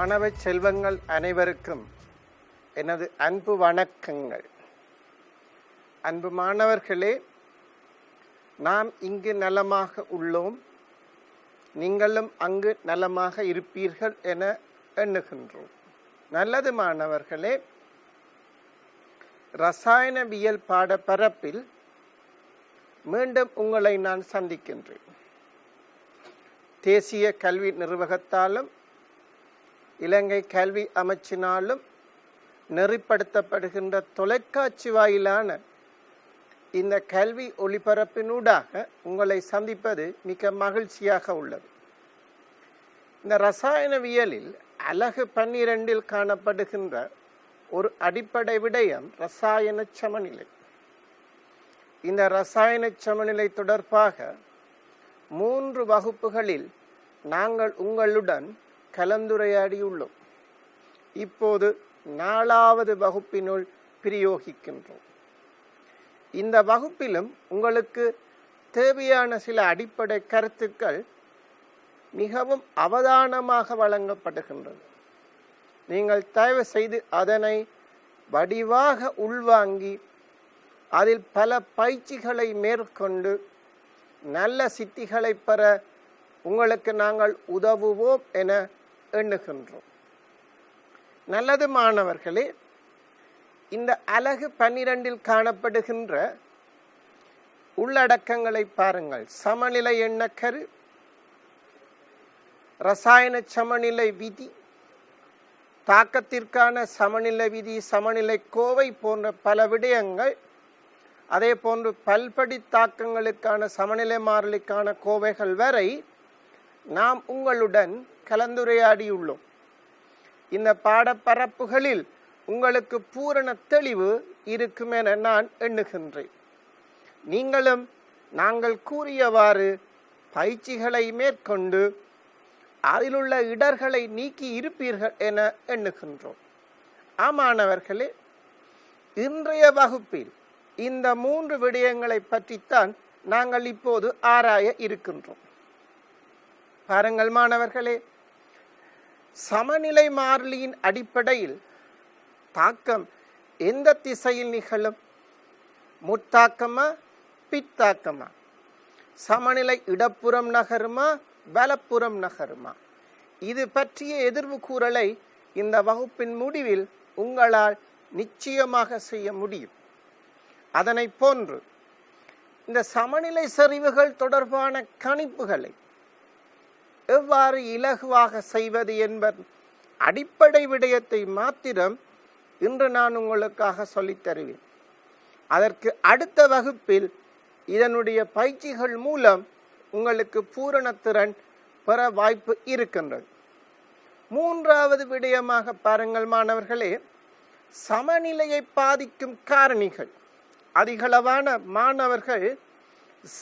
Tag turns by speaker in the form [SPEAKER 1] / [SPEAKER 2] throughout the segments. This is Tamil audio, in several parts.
[SPEAKER 1] மாணவ செல்வங்கள் அனைவருக்கும் எனது அன்பு வணக்கங்கள். அன்பு மாணவர்களே, நாம் இங்கு நலமாக உள்ளோம், நீங்களும் அங்கு நலமாக இருப்பீர்கள் என எண்ணுகின்றோம். நல்லது மாணவர்களே, ரசாயனவியல் பாடப்பரப்பில் மீண்டும் உங்களை நான் சந்திக்கின்றேன். தேசிய கல்வி நிர்வாகத்தாலும் இலங்கை கல்வி அமைச்சினாலும் நெறிப்படுத்தப்படுகின்ற தொலைக்காட்சி வாயிலான இந்த கல்வி ஒளிபரப்பினூடாக உங்களை சந்திப்பது மிக மகிழ்ச்சியாக உள்ளது. இந்த ரசாயனவியலில் அலகு 12 காணப்படுகின்ற ஒரு அடிப்படை விடயம் ரசாயன சமநிலை. இந்த ரசாயன சமநிலை தொடர்பாக 3 வகுப்புகளில் நாங்கள் உங்களுடன் கலந்துரையாடியுள்ளோம். இப்போது 4வது வகுப்பினுள் பிரயோகிக்கின்றோம். இந்த வகுப்பிலும் உங்களுக்கு தேவையான சில அடிப்படை கருத்துக்கள் மிகவும் அவதானமாக வழங்கப்படுகின்றது. நீங்கள் தயவு செய்து அதனை வடிவாக உள்வாங்கி அதில் பல பயிற்சிகளை மேற்கொண்டு நல்ல சித்திகளை பெற உங்களுக்கு நாங்கள் உதவுவோம் என எண்ணுகின்றோம். நல்லது மாணவர்களே, இந்த அலகு 12 காணப்படுகின்ற உள்ளடக்கங்களை பாருங்கள். சமநிலை எண்ணக்கரு, ரசாயன சமநிலை விதி, தாக்கத்திற்கான சமநிலை விதி, சமநிலை கோவை போன்ற பல விடயங்கள், அதே போன்று பல்படி தாக்கங்களுக்கான சமநிலை மாறிலிக்கான கோவைகள் வரை நாம் உங்களுடன் கலந்துரையாடியுள்ளோம். இந்த பாடப்பரப்புகளில் உங்களுக்கு பூரண தெளிவு இருக்கும் என நான் எண்ணுகின்றேன். நீங்களும் நாங்கள் கூறியவாறு பயிற்சிகளை மேற்கொண்டு அதிலுள்ள இடர்களை நீக்கி இருப்பீர்கள் என எண்ணுகின்றோம். ஆமாணவர்களே, இன்றைய வகுப்பில் இந்த 3 விடயங்களை பற்றித்தான் நாங்கள் இப்போது ஆராய இருக்கின்றோம். பாருங்கள் மாணவர்களே, சமநிலை மாறிலியின் அடிப்படையில் தாக்கம் எந்த திசையில் நிகழும்? முத்தாக்கமா பித்தாக்கமா? சமநிலை இடப்புறம் நகருமா வலப்புறம் நகருமா? இது பற்றிய எதிர்வு கூறலை இந்த வகுப்பின் முடிவில் உங்களால் நிச்சயமாக செய்ய முடியும். அதனை போன்று இந்த சமநிலை சரிவுகள் தொடர்பான கணிப்புகளை எவ்வாறு இலகுவாக செய்வது என்பது அடிப்படை விடயத்தை மாத்திரம் இன்று நான் உங்களுக்காக சொல்லித் தருவேன். அதற்கு அடுத்த வகுப்பில் இதனுடைய பயிற்சிகள் மூலம் உங்களுக்கு பூரணத்திறன் பெற வாய்ப்பு இருக்கின்றது. 3வது விடயமாக பாருங்கள் மாணவர்களே, சமநிலையை பாதிக்கும் காரணிகள். அதிகளவான மாணவர்கள்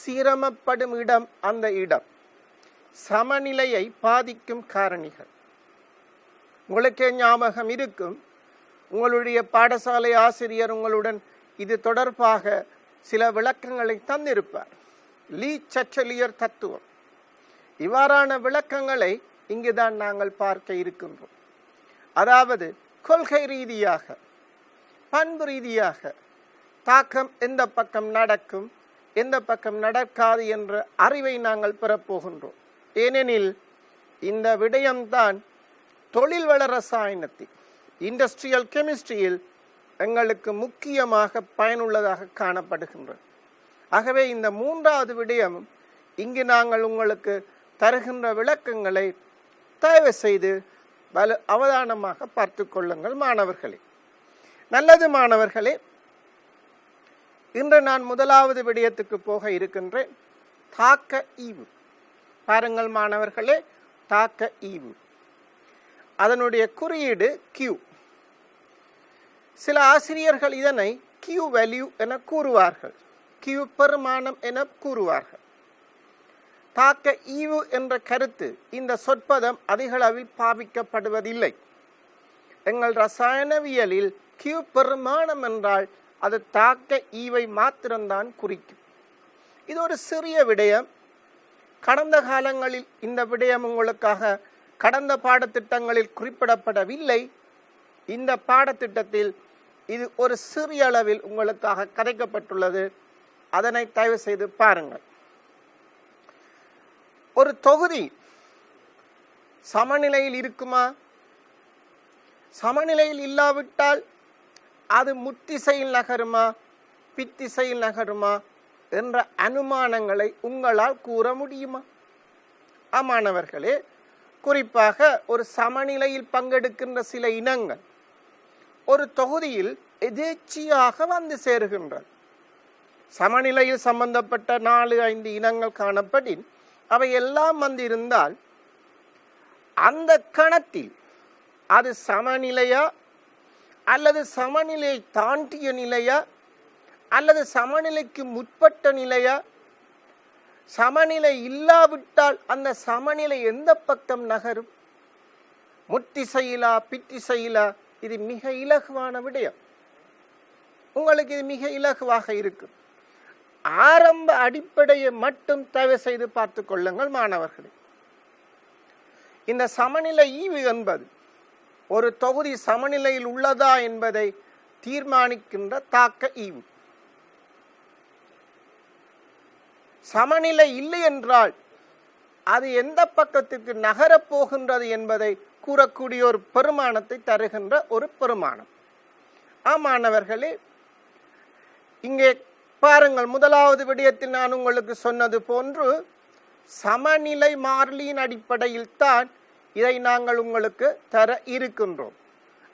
[SPEAKER 1] சிரமப்படும் இடம் அந்த இடம். சமநிலையை பாதிக்கும் காரணிகள் உங்களுக்கே ஞாபகம் இருக்கும். உங்களுடைய பாடசாலை ஆசிரியர் உங்களுடன் இது தொடர்பாக சில விளக்கங்களை தந்திருப்பார். லீ சச்சலியர் தத்துவம். இவ்வாறான விளக்கங்களை இங்குதான் நாங்கள் பார்க்க இருக்கின்றோம். அதாவது கொள்கை ரீதியாக, பண்பு ரீதியாக தாக்கம் எந்த பக்கம் நடக்கும், எந்த பக்கம் நடக்காது என்ற அறிவை நாங்கள் பெறப்போகின்றோம். ஏனெனில் இந்த விடயம்தான் தொழில் வள ரசாயனத்தில், இண்டஸ்ட்ரியல் கெமிஸ்ட்ரியில் எங்களுக்கு முக்கியமாக பயனுள்ளதாக காணப்படுகின்றது. ஆகவே இந்த 3வது விடயம் இங்கு நாங்கள் உங்களுக்கு தருகின்ற விளக்கங்களை தயவு செய்து அவதானமாக பார்த்து கொள்ளுங்கள் மாணவர்களே. நல்லது மாணவர்களே, இன்று நான் 1வது விடயத்துக்கு போக இருக்கின்றேன். தாக்க ஈவு. பாருங்கள் மாணவர்களே, தாக்க ஈவு, அதனுடைய குறியீடு Q. சில ஆசிரியர்கள் இதனை Q வேல்யூ என கூறுவார்கள், Q பெருமானம் என கூறுவார்கள். தாக்க ஈவு என்ற கருத்து இந்த சொற்பதம் அதிகளவில் பாவிக்கப்படுவதில்லை. எங்கள் ரசாயனவியலில் Q பெருமானம் என்றால் அது தாக்க ஈவை மாத்திரம்தான் குறிக்கும். இது ஒரு சிறிய விடயம். கடந்த காலங்களில் இந்த விடயம் உங்களுக்காக கடந்த பாடத்திட்டங்களில் குறிப்பிடப்படவில்லை. இந்த பாடத்திட்டத்தில் இது ஒரு சிறிய அளவில் உங்களுக்காக கதைக்கப்பட்டுள்ளது. அதனை தயவு செய்து பாருங்கள். ஒரு தொகுதி சமநிலையில் இருக்குமா? சமநிலையில் இல்லாவிட்டால் அது முத்திசையில் நகருமா, பித்திசையில் நகருமா என்ற அனுமானங்களை உங்களால் கூற முடியுமா? மாணவர்களே, குறிப்பாக ஒரு சமநிலையில் பங்கெடுக்கின்ற சில இனங்கள் ஒரு தொகுதியில் எதேச்சியாக வந்து சேருகின்றன. சமநிலையில் சம்பந்தப்பட்ட 4-5 இனங்கள் காணப்படின் அவை எல்லாம் வந்திருந்தால் அந்த கணத்தில் அது சமநிலையா அல்லது சமநிலையை தாண்டிய நிலையா அல்லது சமநிலைக்கு முற்பட்ட நிலையா? சமநிலை இல்லாவிட்டால் அந்த சமநிலை எந்த பக்கம் நகரும்? முத்திசையிலா பித்திசையிலா? இது மிக இலகுவான விடயம். உங்களுக்கு இது மிக இலகுவாக இருக்கும். ஆரம்ப அடிப்படையை மட்டும் தயவு செய்து பார்த்து கொள்ளுங்கள் மாணவர்களே. இந்த சமநிலை ஈவு என்பது ஒரு தொகுதி சமநிலையில் உள்ளதா என்பதை தீர்மானிக்கின்ற தாக்க ஈவு. சமநிலை இல்லை என்றால் அது எந்த பக்கத்துக்கு நகரப் போகின்றது என்பதை கூறக்கூடிய ஒரு பெருமானத்தை தருகின்ற ஒரு பெருமானம். மாணவர்களே, இங்கே பாருங்கள். முதலாவது விடயத்தில் நான் உங்களுக்கு சொன்னது போன்று சமநிலை மாறிலியின் அடிப்படையில் தான் இதை நாங்கள் உங்களுக்கு தர இருக்கின்றோம்.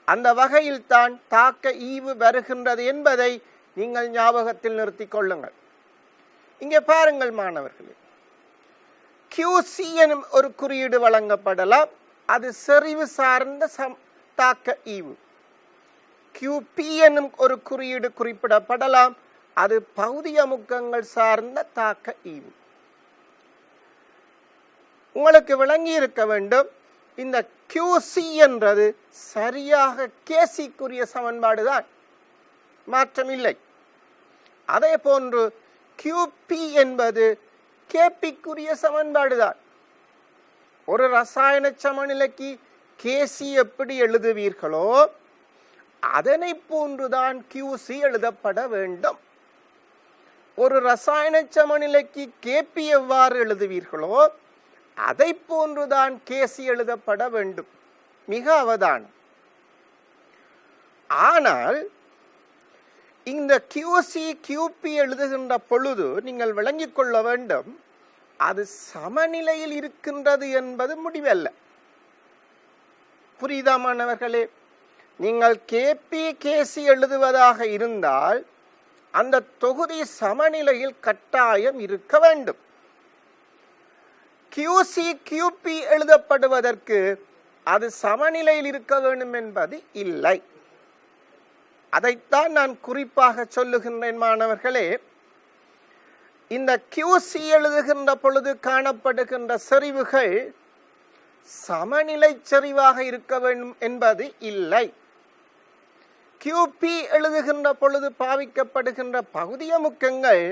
[SPEAKER 1] அந்த வகையில் தான் தாக்க ஈவு வருகின்றது என்பதை நீங்கள் ஞாபகத்தில் நிறுத்திக் கொள்ளுங்கள். இங்கே பாருங்கள் மாணவர்களே, QC எனும் ஒரு குறியீடு வழங்கப்படலாம். அது செறிவு சார்ந்த தாக்க ஈவு. QP எனும் ஒரு குறியீடு குறிப்பிடப்படலாம். அது பகுதிய முக்கங்கள் சார்ந்த தாக்க ஈவு. உங்களுக்கு விளங்கி இருக்க வேண்டும், இந்த QC என்றது சரியாக KCக்குரிய சமன்பாடுதான், மாற்றமில்லை. அதே போன்று QP என்பது KPக்குரிய சமன்பாடுதான். ஒரு ரசாயன சமநிலைக்கு KC எப்படி எழுதுவீர்களோ அதனை போன்றுதான் QC எழுதப்பட வேண்டும். ஒரு ரசாயன சமநிலைக்கு KP எவ்வாறு எழுதுவீர்களோ அதை போன்றுதான் KC எழுதப்பட வேண்டும். மிக அவதானம். ஆனால் இந்த QC QP எழுதுகின்ற பொழுது நீங்கள் விளங்கிக் கொள்ள வேண்டும், அது சமநிலையில் இருக்கின்றது என்பது முடிவல்ல. புரியுதா மாணவர்களே? நீங்கள் KP KC எழுதுவதாக இருந்தால் அந்த தொகுதி சமநிலையில் கட்டாயம் இருக்க வேண்டும். QC QP எழுதப்படுவதற்கு அது சமநிலையில் இருக்க வேண்டும் என்பது இல்லை. அதைத்தான் நான் குறிப்பாக சொல்லுகின்றேன் மாணவர்களே. இந்த QC எழுதுகின்ற பொழுது காணப்படுகின்ற செறிவுகள் சமநிலை செறிவாக இருக்க வேண்டும் என்பது இல்லை. QP எழுதுகின்ற பொழுது பாவிக்கப்படுகின்ற பகுதிய முக்கங்கள்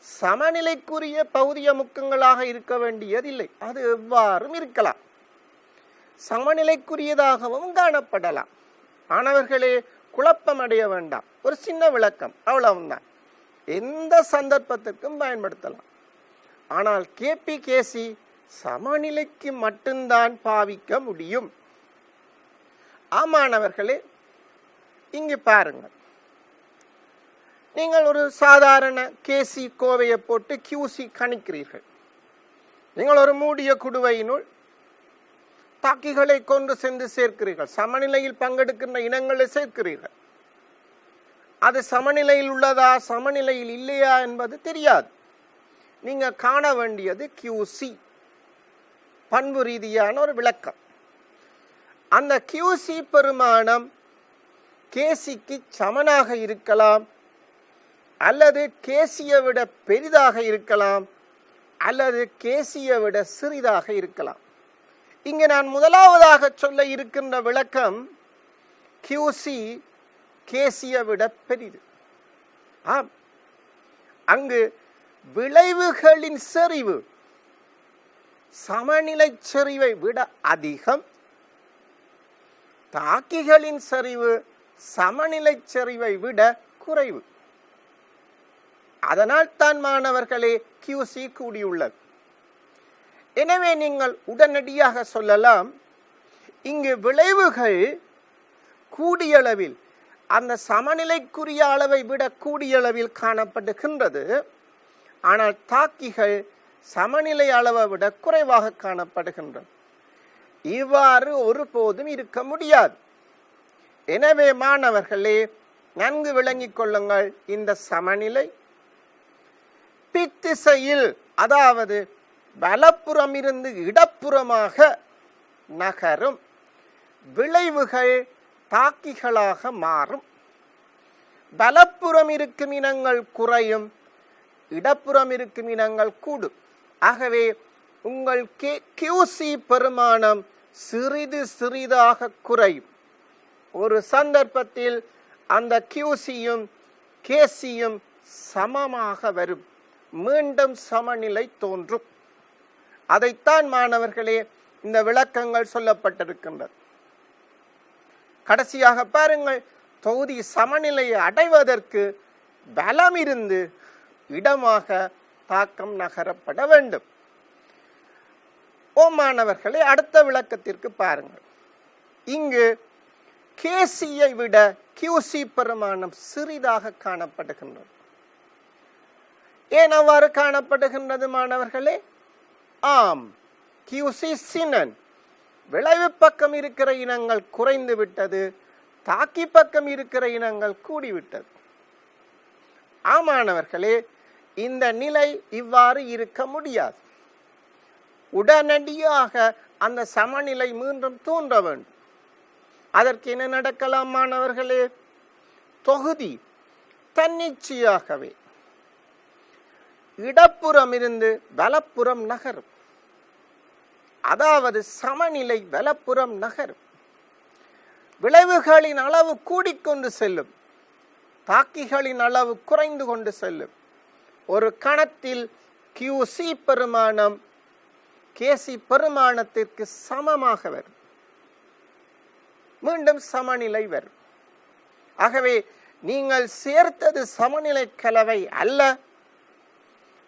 [SPEAKER 1] சமநிலைக்குரிய பகுதிய முக்கங்களாக இருக்க வேண்டியதில்லை. அது எவ்வாறும் இருக்கலாம், சமநிலைக்குரியதாகவும் காணப்படலாம். மாணவர்களே, குழப்பம் அடைய வேண்டாம். ஒரு சின்ன விளக்கம், அவ்வளவுதான். எந்த சந்தர்ப்பத்திற்கும் பயன்படுத்தலாம். ஆனால் KP KC சமநிலைக்கு மட்டும்தான் பாவிக்க முடியும். மாணவர்களே, இங்கு பாருங்கள். நீங்கள் ஒரு சாதாரண KC கோவையை போட்டு QC கணிக்கிறீர்கள். நீங்கள் ஒரு மூடிய குடுவையினுள் தாக்கிகளை கொண்டு சென்று சேர்க்கிறீர்கள். சமநிலையில் பங்கெடுக்கின்ற இனங்களை சேர்க்கிறீர்கள். அது சமநிலையில் உள்ளதா சமநிலையில் இல்லையா என்பது தெரியாது. நீங்க காண வேண்டியது QC, பண்பு ரீதியான ஒரு விளக்கம். அந்த QC பெருமானம் KCக்கு சமனாக இருக்கலாம், அல்லது KCயை விட பெரிதாக இருக்கலாம், அல்லது KCயை விட சிறிதாக இருக்கலாம். இங்கே நான் முதலாவதாக சொல்ல இருக்கின்ற விளக்கம் QC KCயை விட பெரிது. அங்கு விளைவுகளின் செறிவு சமநிலை செறிவை விட அதிகம், தாக்கிகளின் செறிவு சமநிலை செறிவை விட குறைவு. அதனால் தான் மாணவர்களே QC கூடியுள்ளது. எனவே நீங்கள் உடனடியாக சொல்லலாம், இங்கு விளைவுகள் கூடியளவில் அந்த சமநிலைக்குரிய அளவை விட கூடியளவில் காணப்படுகின்றது. ஆனால் தாக்கிகள் சமநிலை அளவை விட குறைவாக காணப்படுகின்றது. இவ்வாறு ஒருபோதும் இருக்க முடியாது. எனவே மாணவர்களே நன்கு விளங்கிக் கொள்ளுங்கள், இந்த சமநிலை பித்திசையில், அதாவது வலப்புறம் இருந்து இடப்புறமாக நகரும். விளைவுகள் தாக்கிகளாக மாறும். வலப்புறம் இருக்கும் இனங்கள் குறையும், இடப்புறம் இருக்கும் இனங்கள் கூடும். ஆகவே உங்கள் QC பெருமானம் சிறிது சிறிதாக குறையும். ஒரு சந்தர்ப்பத்தில் அந்த QCயும் KCயும் சமமாக வரும், மீண்டும் சமநிலை தோன்றும். அதைத்தான் மாணவர்களே இந்த விளக்கங்கள் சொல்லப்பட்டிருக்கின்றது. கடைசியாக பாருங்கள், தொகுதி சமநிலையை அடைவதற்கு பலம் இருந்து இடமாக தாக்கம் நகரப்பட வேண்டும். மாணவர்களே அடுத்த விளக்கத்திற்கு பாருங்கள். இங்கு KCயை விட QC பெருமானம் சிறிதாக காணப்படுகின்றது. ஏன் அவ்வாறு காணப்படுகின்றது மாணவர்களே? ஆம், QC சினன், விளைவு பக்கம் இருக்கிற இனங்கள் குறைந்து விட்டது, தாக்கி பக்கம் இருக்கிற இனங்கள் கூடிவிட்டது. ஆமாணவர்களே, இந்த நிலை இவ்வாறு இருக்க முடியாது. உடனடியாக அந்த சமநிலை மீண்டும் தோன்ற வேண்டும். அதற்கு என்ன நடக்கலாம் மாணவர்களே? தொகுதி தன்னிச்சையாகவே இடப்புறம் இருந்து வலப்புறம் நகரும். அதாவது சமநிலை வலப்புறம் நகரும். விளைவுகளின் அளவு கூடிக்கொண்டு செல்லும், தாக்கிகளின் அளவு குறைந்து கொண்டு செல்லும். ஒரு கணத்தில் QC பெருமானம் KC பெருமானத்திற்கு சமமாக வரும், மீண்டும் சமநிலை வரும். ஆகவே நீங்கள் சேர்த்தது சமநிலை கலவை அல்ல,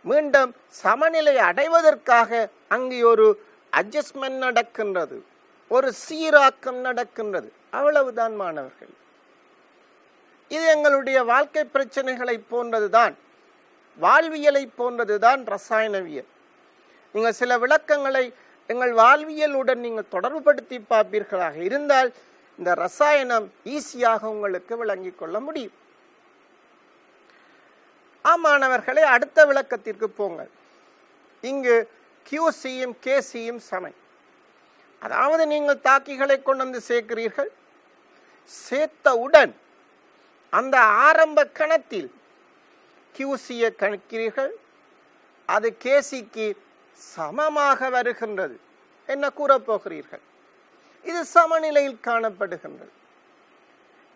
[SPEAKER 1] மீண்டும் சமநிலை அடைவதற்காக அங்கே ஒரு அட்ஜஸ்ட்மெண்ட் நடக்கின்றது, ஒரு சீராக்கம் நடக்கின்றது. அவ்வளவுதான் மாணவர்கள். இது எங்களுடைய வாழ்க்கை பிரச்சனைகளை போன்றதுதான், வாழ்வியலை போன்றதுதான் ரசாயனவியல். நீங்கள் சில விளக்கங்களை எங்கள் வாழ்வியலுடன் நீங்கள் தொடர்புபடுத்தி பார்ப்பீர்களாக இருந்தால் இந்த ரசாயனம் ஈஸியாக உங்களுக்கு விளங்கிக் கொள்ள முடியும். மாணவர்களே அடுத்த விளக்கத்திற்கு போங்கள். இங்கு QCயும் KCயும் சமம். அதாவது நீங்கள் தாக்கிகளை கொண்டு வந்து சேர்க்கிறீர்கள், சேர்த்தவுடன் அந்த ஆரம்ப கணத்தில் QCயை கணிக்கிறீர்கள், அது KCக்கு சமமாக வருகின்றது. என்ன கூறப்போகிறீர்கள்? இது சமநிலையில் காணப்படுகின்றது.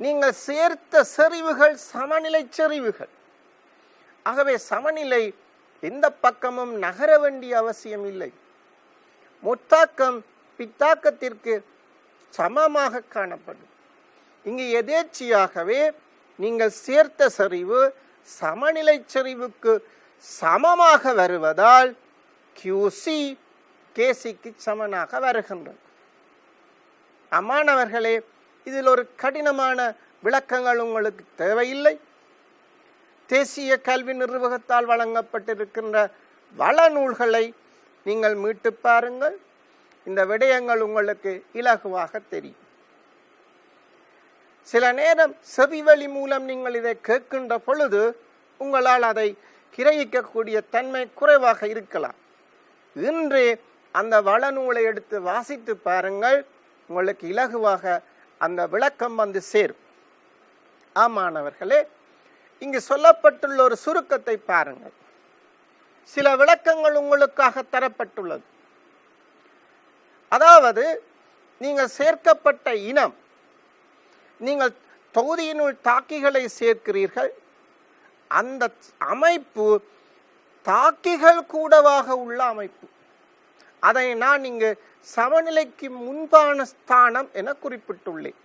[SPEAKER 1] நீங்கள் சேர்த்த செறிவுகள் சமநிலை செறிவுகள். ஆகவே சமநிலை எந்த பக்கமும் நகர வேண்டிய அவசியம் இல்லை. முத்தாக்கம் பித்தாக்கத்திற்கு சமமாக காணப்படும். இங்கு எதேச்சியாகவே நீங்கள் சேர்த்த செறிவு சமநிலை செறிவுக்கு சமமாக வருவதால் QC KCக்கு சமனாக வருகின்றது. மாணவர்களே, இதில் ஒரு கடினமான விளக்கங்கள் உங்களுக்கு தேவையில்லை. தேசிய கல்வி நிர்வாகத்தால் வழங்கப்பட்டிருக்கின்ற வள நூல்களை நீங்கள் மீட்டு பாருங்கள். இந்த விடயங்கள் உங்களுக்கு இலகுவாக தெரியும். சில நேரம் செவிவழி மூலம் நீங்கள் இதை கேட்கின்ற பொழுது உங்களால் அதை கிரகிக்கக்கூடிய தன்மை குறைவாக இருக்கலாம். இன்றே அந்த வள நூலை எடுத்து வாசித்து பாருங்கள், உங்களுக்கு இலகுவாக அந்த விளக்கம் வந்து சேரும். மாணவர்களே, இங்கு சொல்லப்பட்டுள்ள ஒரு சுருக்கத்தை பாருங்கள். சில விளக்கங்கள் உங்களுக்காக தரப்பட்டுள்ளது. அதாவது நீங்கள் சேர்க்கப்பட்ட இனம், நீங்கள் தொகுதியினுள் தாக்கிகளை சேர்க்கிறீர்கள், அந்த அமைப்பு தாக்கிகள் கூடவாக உள்ள அமைப்பு. அதை நான் இங்கு சமநிலைக்கு முன்பான ஸ்தானம் என குறிப்பிட்டுள்ளேன்.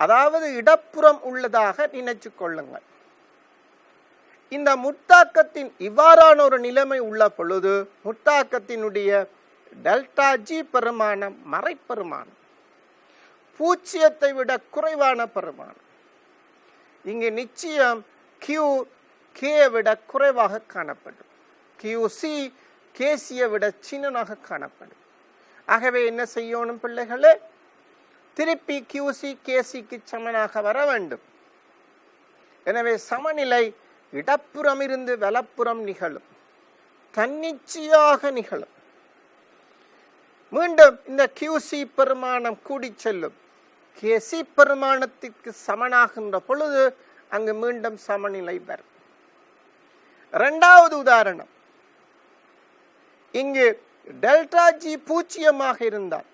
[SPEAKER 1] அதாவது இடப்புறம் உள்ளதாக நினைச்சு கொள்ளுங்கள். இந்த முத்தாக்கத்தின் இவ்வாறான ஒரு நிலைமை உள்ள பொழுது முத்தாக்கத்தினுடைய டெல்டா ஜி பெருமானம் மறைப்பெருமானம், பூஜ்ஜியத்தை விட குறைவான பெருமானம். இங்கு நிச்சயம் கியூ கே விட குறைவாக காணப்படும், கியூசி கேசியை விட சின்னனாக காணப்படும். ஆகவே என்ன செய்யணும் பிள்ளைகளே, திருப்பி கியூசி கேசிக்கு சமனாக வர வேண்டும். எனவே சமநிலை இடப்புறம் இருந்து வலப்புறம் நிகழும், தன்னிச்சையாக நிகழும். மீண்டும் இந்த கியூசி பெருமானம் கூடி செல்லும், கேசி பெருமானத்திற்கு சமனாகின்ற பொழுது அங்கு மீண்டும் சமநிலை வரும். இரண்டாவது உதாரணம், இங்கு டெல்டா ஜி பூஜ்ஜியமாக இருந்தால்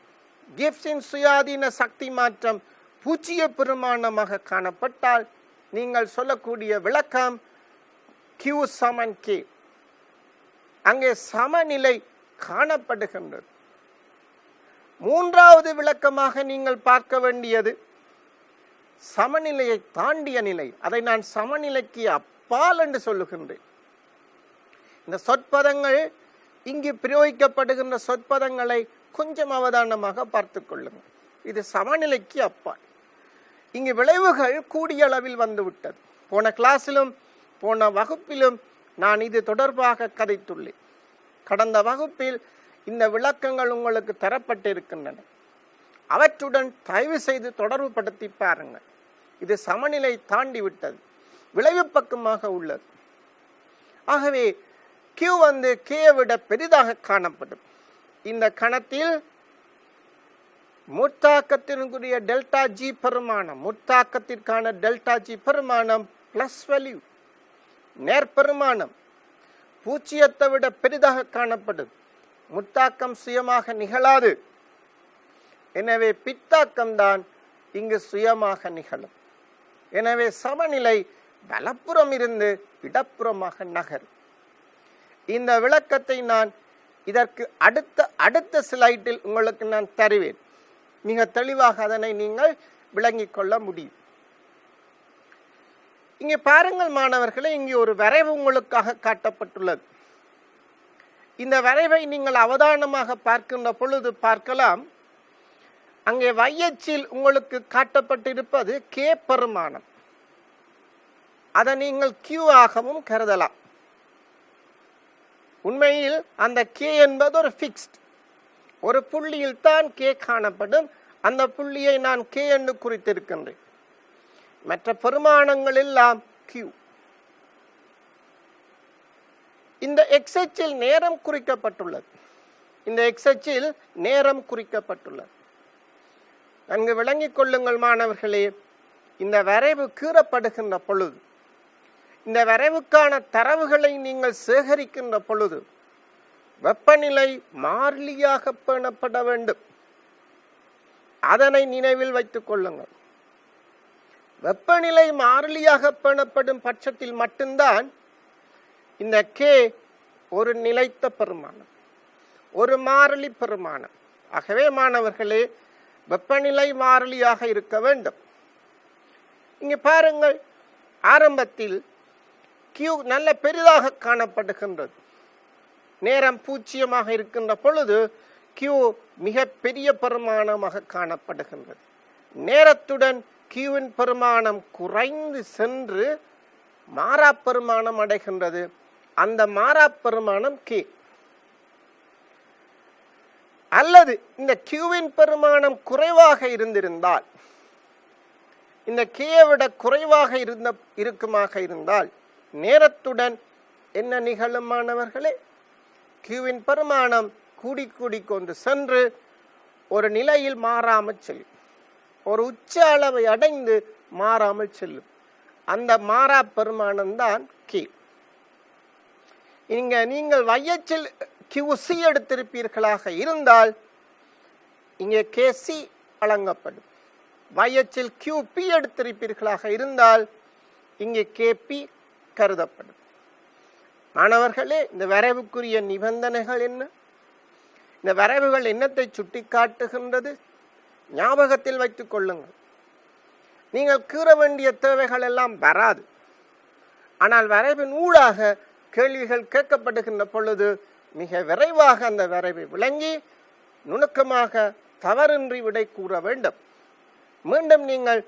[SPEAKER 1] கிப்ஸின் சுயாதீன சக்தி மாற்றம் பூஜ்ஜிய பெருமானமாக காணப்பட்டால் நீங்கள் சொல்லக்கூடிய விளக்கம் Q சமன் K. அங்கே சமநிலை காணப்படுகின்றது. மூன்றாவது விளக்கமாக நீங்கள் பார்க்க வேண்டியது சமநிலையை தாண்டிய நிலை. அதை நான் சமநிலைக்கு அப்பால் என்று சொல்லுகின்றேன். இந்த சொற்பதங்கள் இங்கு பிரயோகிக்கப்படுகின்ற சொற்பதங்களை கொஞ்சம் அவதானமாக பார்த்து கொள்ளுங்கள். இது சமநிலைக்கு அப்பால். இங்கு விளைவுகள் கூடிய அளவில் வந்துவிட்டது. போன கிளாஸிலும் போன வகுப்பிலும் நான் இது தொடர்பாக கதைத்துள்ளேன். கடந்த வகுப்பில் இந்த விளக்கங்கள் உங்களுக்கு தரப்பட்டிருக்கின்றன. அவற்றுடன் தயவு செய்து தொடர்பு படுத்தி பாருங்கள். இது சமநிலை தாண்டி விட்டது, விளைவு பக்கமாக உள்ளது. ஆகவே Q K விட பெரிதாக காணப்படும். இந்த கணத்தில் முத்தாக்கத்திற்குரிய டெல்டா ஜி பெருமானம், முத்தாக்கத்திற்கான டெல்டா ஜி பெருமானம் பிளஸ் வேல்யூ நேர்பெருமானம் பூஜ்ஜியத்தை விட பெரிதாக காணப்படும். முத்தாக்கம் சுயமாக நிகழாது. எனவே பித்தாக்கம் தான் இங்கு சுயமாக நிகழும். எனவே சமநிலை வலப்புறம் இருந்து இடப்புறமாக நகரும். இந்த விளக்கத்தை நான் இதற்கு அடுத்த ஸ்லைடில் உங்களுக்கு நான் தருவேன். மிக தெளிவாக அதனை நீங்கள் விளங்கிக் கொள்ள முடியும். இங்கே பாருங்கள் மாணவர்களே, இங்கே ஒரு வரைவு உங்களுக்காக காட்டப்பட்டுள்ளது. இந்த வரைவை நீங்கள் அவதானமாக பார்க்கின்ற பொழுது பார்க்கலாம். அங்கே வையச்சில் உங்களுக்கு காட்டப்பட்டிருப்பது K பெருமானம். அதை நீங்கள் Q ஆகவும் கருதலாம். உண்மையில் அந்த K என்பது ஒரு ஃபிக்ஸ்ட், ஒரு புள்ளியில் தான் K காணப்படும். அந்த புள்ளியை நான் K என்று குறித்திருக்கின்றேன். மற்ற பெருமானங்கள் எல்லாம் Q. இந்த X அச்சில் நேரம் குறிக்கப்பட்டுள்ளது. இந்த X அச்சில் நேரம் குறிக்கப்பட்டுள்ளது. நன்கு விளங்கிக் கொள்ளுங்கள் மாணவர்களே. இந்த வரைவு கீறப்படுகின்ற பொழுது, இந்த வரைவுக்கான தரவுகளை நீங்கள் சேகரிக்கின்ற பொழுது வெப்பநிலை மாறிலியாக பேணப்பட வேண்டும். அதனை நினைவில் வைத்துக் கொள்ளுங்கள். வெப்பநிலை மாறிலியாக பேணப்படும் பட்சத்தில் மட்டும்தான் இந்த K ஒரு நிலைத்த பெருமானம், ஒரு மாறிலி பெருமானம். ஆகவே மாணவர்களே, வெப்பநிலை மாறிலியாக இருக்க வேண்டும். இங்கே பாருங்கள், ஆரம்பத்தில் Q நல்ல பெரிதாக காணப்படுகின்றது. நேரம் பூஜ்ஜியமாக இருக்கின்ற பொழுது Q மிக பெரிய பெருமானமாக காணப்படுகின்றது. நேரத்துடன் Qவின் பெருமானம் குறைந்து சென்று மாறா பெருமானம் அடைகின்றது. அந்த மாறா பெருமானம் K. அல்லது இந்த Qவின் பெருமானம் குறைவாக இருந்திருந்தால், இந்த K விட குறைவாக இருக்குமாக இருந்தால் நேரத்துடன் என்ன நிகழும் மாணவர்களே? Qவின் பெருமானம் கூடி கொண்டு சென்று ஒரு நிலையில் மாறாமல் செல்லும். ஒரு உச்ச அளவை அடைந்து மாறாமல் செல்லும். அந்த மாறா பெருமானம் தான் K. இங்க நீங்கள் வையச்சில் QC எடுத்திருப்பீர்களாக இருந்தால் இங்கே KC வழங்கப்படும். வையச்சில் QP எடுத்திருப்பீர்களாக இருந்தால் இங்கே KP கருதப்படும். மாணவர்களே, இந்த வரைவுக்குரிய நிபந்தனைகள் என்ன? இந்த வரைவுகள் என்னத்தை சுட்டி காட்டுகின்றது? ஞாபகத்தில் வைத்துக் கொள்ளுங்கள். நீங்கள் கூற வேண்டிய தேவைகள் எல்லாம் வராது. ஆனால் வரைவின் ஊடாக கேள்விகள் கேட்கப்படுகின்ற பொழுது மிக விரைவாக அந்த வரைவை விளங்கி நுணுக்கமாக தவறின்றி விடை கூற வேண்டும். மீண்டும் நீங்கள்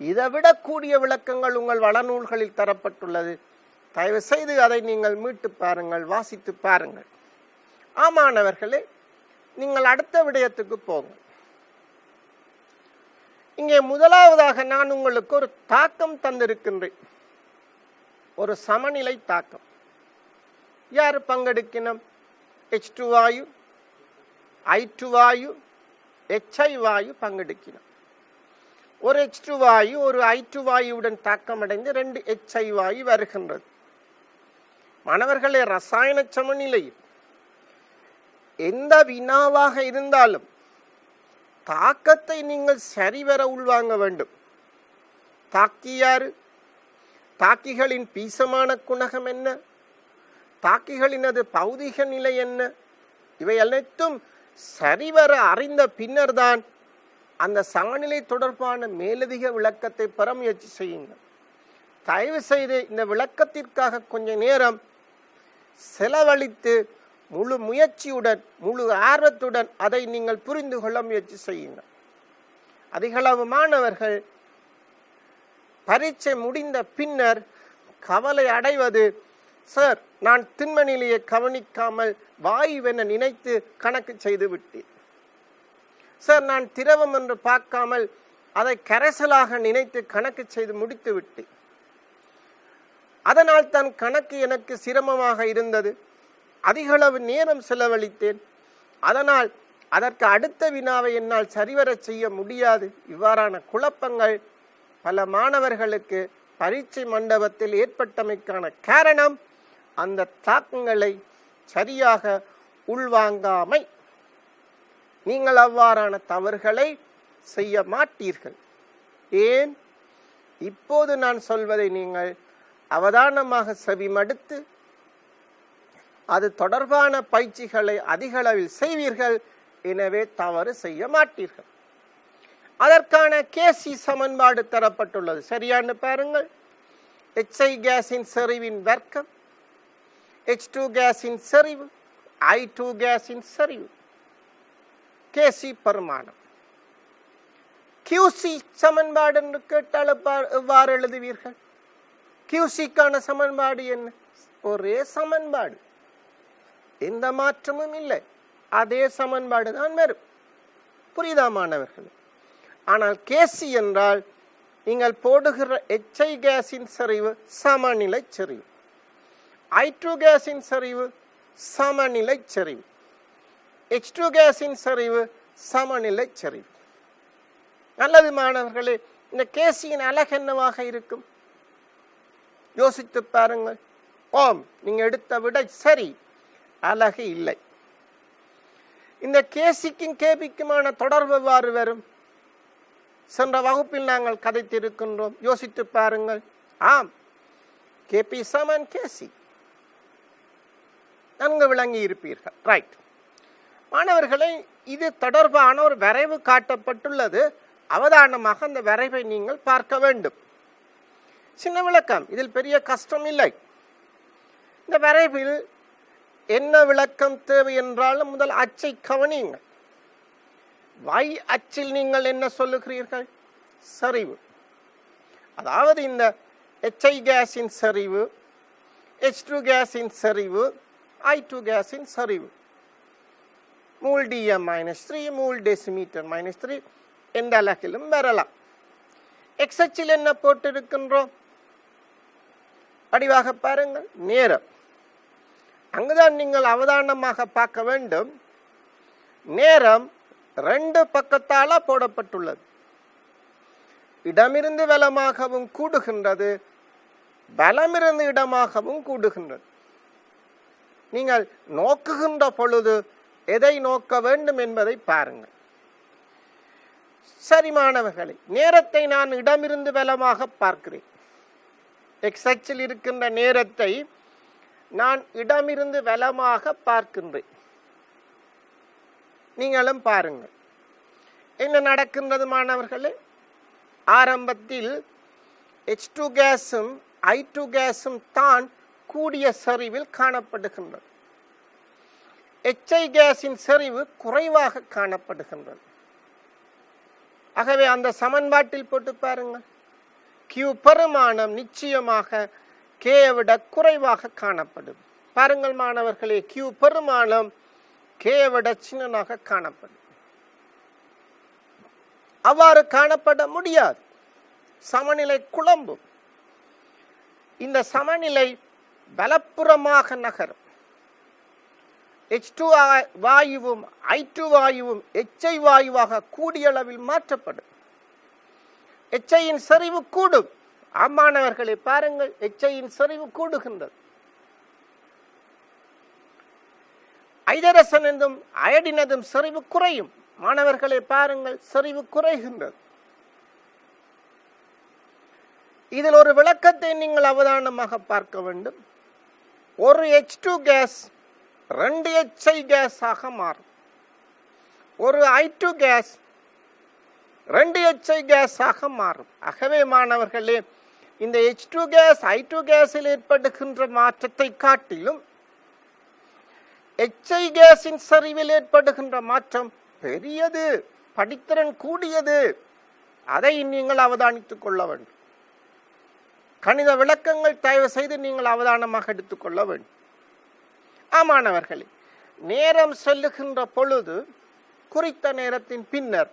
[SPEAKER 1] இதைவிடக்கூடிய விளக்கங்கள் உங்கள் வளநூல்களில் தரப்பட்டுள்ளது. தயவு செய்து அதை நீங்கள் மீட்டு பாருங்கள், வாசித்து பாருங்கள். ஆமானவர்களே, நீங்கள் அடுத்த விடயத்துக்கு போங்கள். இங்கே முதலாவதாக நான் உங்களுக்கு ஒரு தாக்கம் தந்திருக்கின்றேன், ஒரு சமநிலை தாக்கம். யார் பங்கெடுக்கணும்? H2 வாயு, I2 வாயு, HI வாயு பங்கெடுக்கணும். ஒரு H2 வாயு ஒரு I2 வாயுவுடன் தாக்கமடைந்து 2 HI வாயு வருகின்றது. மாணவர்களே, ரசாயன சமநிலையில் எந்த வினாவாக இருந்தாலும் தாக்கத்தை நீங்கள் சரிவர உள்வாங்க வேண்டும். தாக்கி யாரு? தாக்கிகளின் பீசமான குணகம் என்ன? தாக்கிகளினது பௌதிக நிலை என்ன? இவை அனைத்தும் சரிவர அறிந்த பின்னர்தான் அந்த சமநிலை தொடர்பான மேலதிக விளக்கத்தை பெற முயற்சி செய்யுங்கள். தயவு செய்து இந்த விளக்கத்திற்காக கொஞ்ச நேரம் செலவழித்து முழு முயற்சியுடன் முழு ஆர்வத்துடன் அதை நீங்கள் புரிந்து கொள்ள முயற்சி செய்யுங்கள். அதிகளவு மாணவர்கள் பரீட்சை முடிந்த பின்னர் கவலை அடைவது, சார் நான் திண்மநிலையை கவனிக்காமல் வாயுவென நினைத்து கணக்கு செய்து விட்டேன், சார் நான் திரவம் என்று பார்க்காமல் அதை கரைசலாக நினைத்து கணக்கு செய்து முடித்து விட்டேன், அதனால் தான் கணக்கு எனக்கு சிரமமாக இருந்தது, அதிகளவு நேரம் செலவழித்தேன், அதனால் அதற்கு அடுத்த வினாவை என்னால் சரிவர செய்ய முடியாது. இவ்வாறான குழப்பங்கள் பல மாணவர்களுக்கு பரீட்சை மண்டபத்தில் ஏற்பட்டமைக்கான காரணம் அந்த தாக்கங்களை சரியாக உள்வாங்காமை. நீங்கள் அவ்வாறான தவறுகளை செய்ய மாட்டீர்கள். ஏன்? இப்போது நான் சொல்வதை நீங்கள் அவதானமாக செவிமடுத்து அது தொடர்பான பயிற்சிகளை அதிக அளவில் செய்வீர்கள். எனவே தவறு செய்ய மாட்டீர்கள். அதற்கான கேசி சமன்பாடு தரப்பட்டுள்ளது. சரியானு பாருங்கள். HI கேஸின் செறிவின் வர்க்கம், H2 கேஸின் செறிவு, I2 கேஸின் செறிவு, கேசி பெருமானம். QC சமன்பாடு என்று கேட்டால் எவ்வாறு எழுதுவீர்கள்? QCக்கான சமன்பாடு என்ன? ஒரே சமன்பாடு, எந்த மாற்றமும் இல்லை, அதே சமன்பாடு தான் வரும். புரியுதா மாணவர்கள்? ஆனால் கேசி என்றால் நீங்கள் போடுகிற HI கேஸின் செறிவு சமநிலை செறிவு, I2 கேஸின் செறிவு சமநிலை செறிவு, H2 கேஸின் செறிவு சமநிலை செறிவு. நல்லது மாணவர்களே, இந்த கேசியின் அலகு என்னவாக இருக்கும்? யோசித்து பாருங்கள். ஓம், நீங்க எடுத்த விட சரி, அலகு இல்லை. இந்த கேசிக்கும் கேபிக்குமான தொடர்பு எவ்வாறு வரும்? சென்ற வகுப்பில் நாங்கள் கதைத்திருக்கின்றோம். யோசித்து பாருங்கள். ஆம், கேபி சமன் கேசி. நன்கு விளங்கி இருப்பீர்கள். ரைட் மாணவர்களை, இது தொடர்பான ஒரு வரைவு காட்டப்பட்டுள்ளது. அவதானமாக அந்த வரைவை நீங்கள் பார்க்க வேண்டும். சின்ன விளக்கம், இதில் பெரிய கஷ்டம் இல்லை. இந்த வரைவில் என்ன விளக்கம் தேவை என்றாலும் முதல் அச்சை கவனியுங்கள். Y அச்சில் நீங்கள் என்ன சொல்லுகிறீர்கள்? செறிவு. அதாவது இந்த HI கேஸின் செறிவு, H2 கேஸின் செறிவு, I2 கேஸின் செறிவு. மூல் DM -3, மூல் டெசிமீட்டர் -3 எந்த அலகிலும் வரலாம். X அச்சில் என்ன போட்டிருக்கின்றோம்? படிவாக பாருங்கள். நேரம். அங்குதான் நீங்கள் அவதானமாக பார்க்க வேண்டும். நேரம் 2 பக்கத்தால போடப்பட்டுள்ளது. இடமிருந்து வலமாகவும் கூடுகின்றது, வலமிருந்து இடமாகவும் கூடுகின்றது. நீங்கள் நோக்குகின்ற பொழுது எதை நோக்க வேண்டும் என்பதை பாருங்கள். சரி மாணவர்களே, நேரத்தை நான் இடமிருந்து வலமாக பார்க்கிறேன். X அச்சில் இருக்கின்ற நேரத்தை நான் இடமிருந்து வலமாக பார்க்கின்றேன். நீங்களும் பாருங்கள் என்ன நடக்கின்றது மாணவர்களே. ஆரம்பத்தில் H2 கேஸும் I2 கேஸும் தான் கூடிய செறிவில் காணப்படுகின்றது. HI கேஸின் செறிவு குறைவாக காணப்படுகின்றது. ஆகவே அந்த சமன்பாட்டில் போட்டு பாருங்கள். Q பெருமானம் நிச்சயமாக K விட குறைவாக காணப்படும். பாருங்கள் மாணவர்களே, Q பெருமானம் K விட சின்னதாக காணப்படும். அவ்வாறு காணப்பட முடியாது. சமநிலை குழம்பும். இந்த சமநிலை பலப்புறமாக நகரும். H2 வாயுவும் I2 வாயுவும் HI வாயுவாக கூடிய அளவில் மாற்றப்படும். HIயின் செறிவு கூடும். மாணவர்களை பாருங்கள், HIயின் செறிவு கூடுகின்றது. ஐதரசனும் அயடினதும் செறிவு குறையும். மாணவர்களை பாருங்கள், செறிவு குறைகின்றது. இதில் ஒரு விளக்கத்தை நீங்கள் அவதானமாக பார்க்க வேண்டும். ஒரு H2 கேஸ் 2 HI கேஸாக மாறும். ஒரு I2 கேஸ் 2 HI கேஸாக மாறும். ஆகவே மாணவர்களே, இந்த H2 கேஸ் I2 கேஸில் ஏற்படுகின்ற மாற்றத்தை காட்டிலும் HI கேஸின் செறிவில் ஏற்படுகின்ற மாற்றம் பெரியது, படித்திறன் கூடியது. அதை நீங்கள் அவதானித்துக் கொள்ள வேண்டும். கணித விளக்கங்கள் தயவு செய்து நீங்கள் அவதானமாக எடுத்துக்கொள்ள வேண்டும். மாணவர்களே, நேரம் செல்லுகின்ற பொழுது குறித்த நேரத்தின் பின்னர்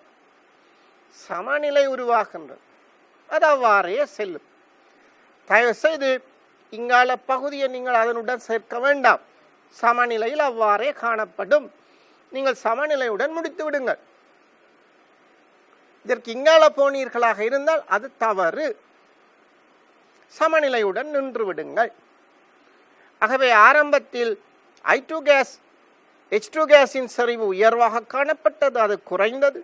[SPEAKER 1] சமநிலை உருவாகின்றது. அது அவ்வாறே செல்லும். தயவு செய்து இங்கால பகுதியை நீங்கள் அதனுடன் சேர்க்க வேண்டாம். சமநிலையில் அவ்வாறே காணப்படும். நீங்கள் சமநிலையுடன் முடித்து விடுங்கள். இதற்கு இங்கால போனீர்களாக இருந்தால் அது தவறு. சமநிலையுடன் நின்று விடுங்கள். ஆகவே ஆரம்பத்தில் I2 கேஸ் H2 கேஸின் செறிவு உயர்வாக காணப்பட்டது, அது குறைந்தது.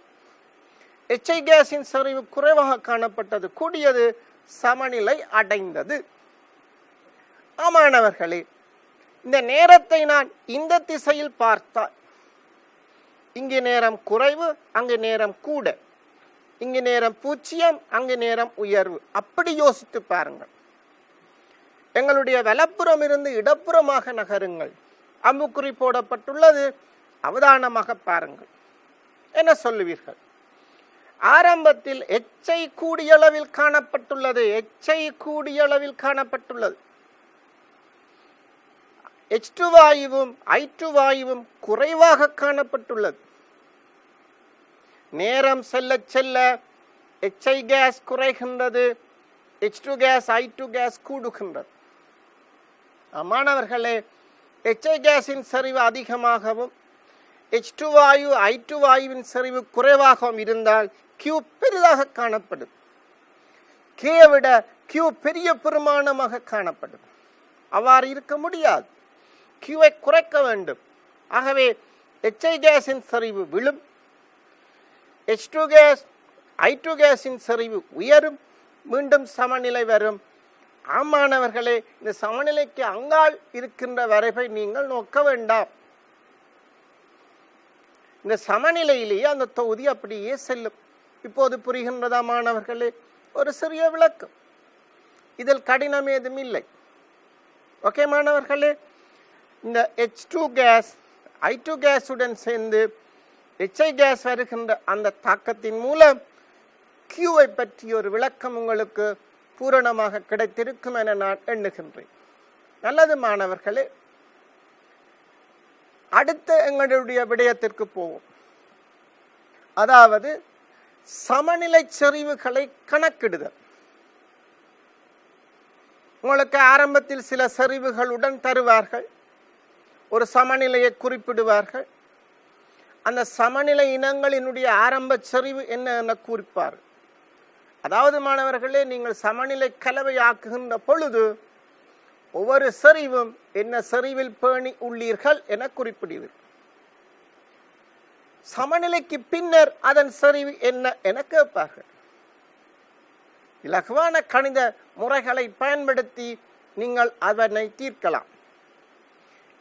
[SPEAKER 1] HI கேஸின் செறிவு குறைவாக காணப்பட்டது, கூடியது, சமநிலை அடைந்தது. மாணவர்களே, இந்த நேரத்தை நான் இந்த திசையில் பார்த்தால் இங்கு நேரம் குறைவு, அங்கு நேரம் கூட, இங்கு நேரம் 0, அங்கு நேரம் உயர்வு. அப்படி யோசித்து பாருங்கள். எங்களுடைய வலப்புறம் இருந்து இடப்புறமாக நகருங்கள். அம்புக்குறி போடப்பட்டுள்ளது, அவதானமாக பாருங்கள். என்ன சொல்லுவீர்கள்? ஆரம்பத்தில் HI கூடிய அளவில் காணப்பட்டுள்ளது. HI கூடிய அளவில் காணப்பட்டுள்ளது. H2 வாயுவும் I2 வாயுவும் குறைவாக காணப்பட்டுள்ளது. நேரம் செல்ல செல்ல HI கேஸ் குறைகின்றது, H2 கேஸ் I2 கேஸ் கூடுகின்றது. மாணவர்களே, HI கேஸின் செறிவு அதிகமாகவும் H2 வாயு I2 வாயுவின் செறிவு குறைவாகவும் இருந்தால் Q பெரிதாக காணப்படும். K விட Q பெரிய பெருமானமாக காணப்படும். அவ்வாறு இருக்க முடியாது. Qவை குறைக்க வேண்டும். ஆகவே HI கேஸின் செறிவு விழும், H2 கேஸ் I2 கேஸின் செறிவு உயரும், மீண்டும் சமநிலை வரும். மாணவர்களே, இந்த சமநிலைக்கு அங்கால் இருக்கின்ற வரைவை நீங்கள் நோக்க வேண்டாம். இந்த சமநிலையிலேயே அந்த தொகுதி அப்படியே செல்லும். இப்போது புரிகின்றதா மாணவர்களே? ஒரு சிறிய விளக்கம், இதில் கடினம் ஏதும் இல்லை. ஓகே மாணவர்களே, இந்த H2 கேஸ் I2 கேஸுடன் சேர்ந்து HI கேஸ் வருகின்ற அந்த தாக்கத்தின் மூலம் Qவை பற்றி ஒரு விளக்கம் உங்களுக்கு பூரணமாக கிடைத்திருக்கும் என நான் எண்ணுகின்றேன். நல்லது மாணவர்களே, அடுத்த எங்களுடைய விடயத்திற்கு போவோம். அதாவது சமநிலை செறிவுகளை கணக்கிடுதல். உங்களுக்கு ஆரம்பத்தில் சில செறிவுகளுடன் தருவார்கள், ஒரு சமநிலையை குறிப்பிடுவார்கள். அந்த சமநிலை இனங்களினுடைய ஆரம்ப செறிவு என்ன என குறிப்பார். அதாவது மாணவர்களே, நீங்கள் சமநிலை கலவை ஆக்குகின்ற பொழுது ஒவ்வொரு செறிவும் என்ன செறிவில் பேணி உள்ளீர்கள் என குறிப்பிடுவீர்கள். சமநிலைக்கு பின்னர் அதன் செறிவு என்ன என கேட்பார்கள். இலகுவான கணித முறைகளை பயன்படுத்தி நீங்கள் அதனை தீர்க்கலாம்.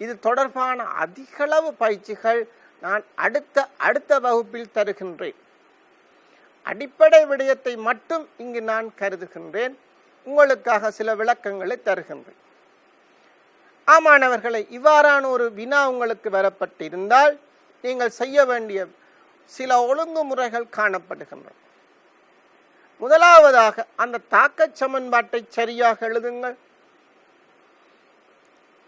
[SPEAKER 1] இது தொடர்பான அதிகளவு பயிற்சிகள் நான் அடுத்த வகுப்பில் தருகின்றேன். அடிப்படை விடயத்தை மட்டும் இங்கு நான் கருதுகின்றேன். உங்களுக்காக சில விளக்கங்களை தருகின்றேன். ஆமாணவர்களை, இவ்வாறான ஒரு வினா உங்களுக்கு வரப்பட்டிருந்தால் நீங்கள் செய்ய வேண்டிய சில ஒழுங்குமுறைகள் காணப்படுகின்றன. முதலாவதாக அந்த தாக்க சமன்பாட்டை சரியாக எழுதுங்கள்.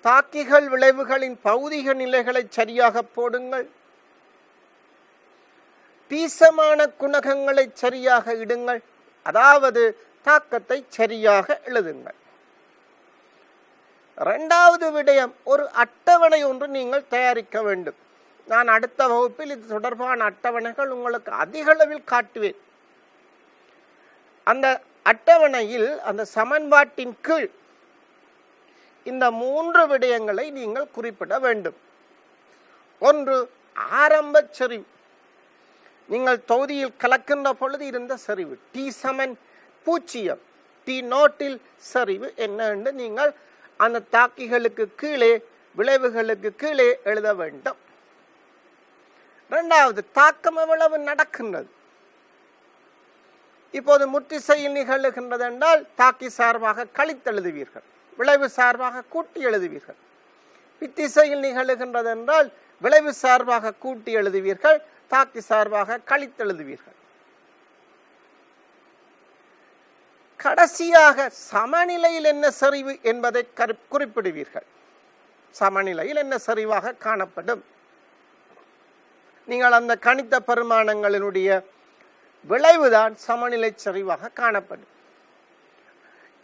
[SPEAKER 1] தாக்கிகள் விளைவுகளின் பௌதிக நிலைகளை சரியாக போடுங்கள். பீசமான குணகங்களை சரியாக இடுங்கள். அதாவது தாக்கத்தை சரியாக எழுதுங்கள். இரண்டாவது விடயம், ஒரு அட்டவணை ஒன்று நீங்கள் தயாரிக்க வேண்டும். நான் அடுத்த வகுப்பில் இது தொடர்பான அட்டவணைகள் உங்களுக்கு அதிக அளவில் காட்டுவேன். அந்த அட்டவணையில் அந்த சமன்பாட்டின் கீழ் இந்த 3 விடயங்களை நீங்கள் குறிப்பிட வேண்டும். ஒன்று, ஆரம்ப செறிவு. நீங்கள் தொகுதியில் கலக்கின்ற பொழுது இருந்த செறிவு T=0, T0 செறிவு என்ன என்று நீங்கள் அந்த தாக்கிகளுக்கு கீழே, விளைவுகளுக்கு கீழே எழுத வேண்டும். இரண்டாவது, தாக்கம் எவ்வளவு நடக்கின்றது. இப்போது முற்றிசையில் நிகழ்கின்றது என்றால் தாக்கி சார்பாக கழித்தெழுதுவீர்கள், விளைவு சார்பாக கூட்டி எழுதுவீர்கள். பித்திசையில் நிகழ்கின்றது என்றால் விளைவு சார்பாக கூட்டி எழுதுவீர்கள், தாக்கி சார்பாக கழித்தெழுதுவீர்கள். கடைசியாக சமநிலையில் என்ன செறிவு என்பதை குறிப்பிடுவீர்கள். சமநிலையில் என்ன செறிவாக காணப்படும். நீங்கள் அந்த கணித்த பெருமானங்களினுடைய விளைவுதான் சமநிலை செறிவாக காணப்படும்.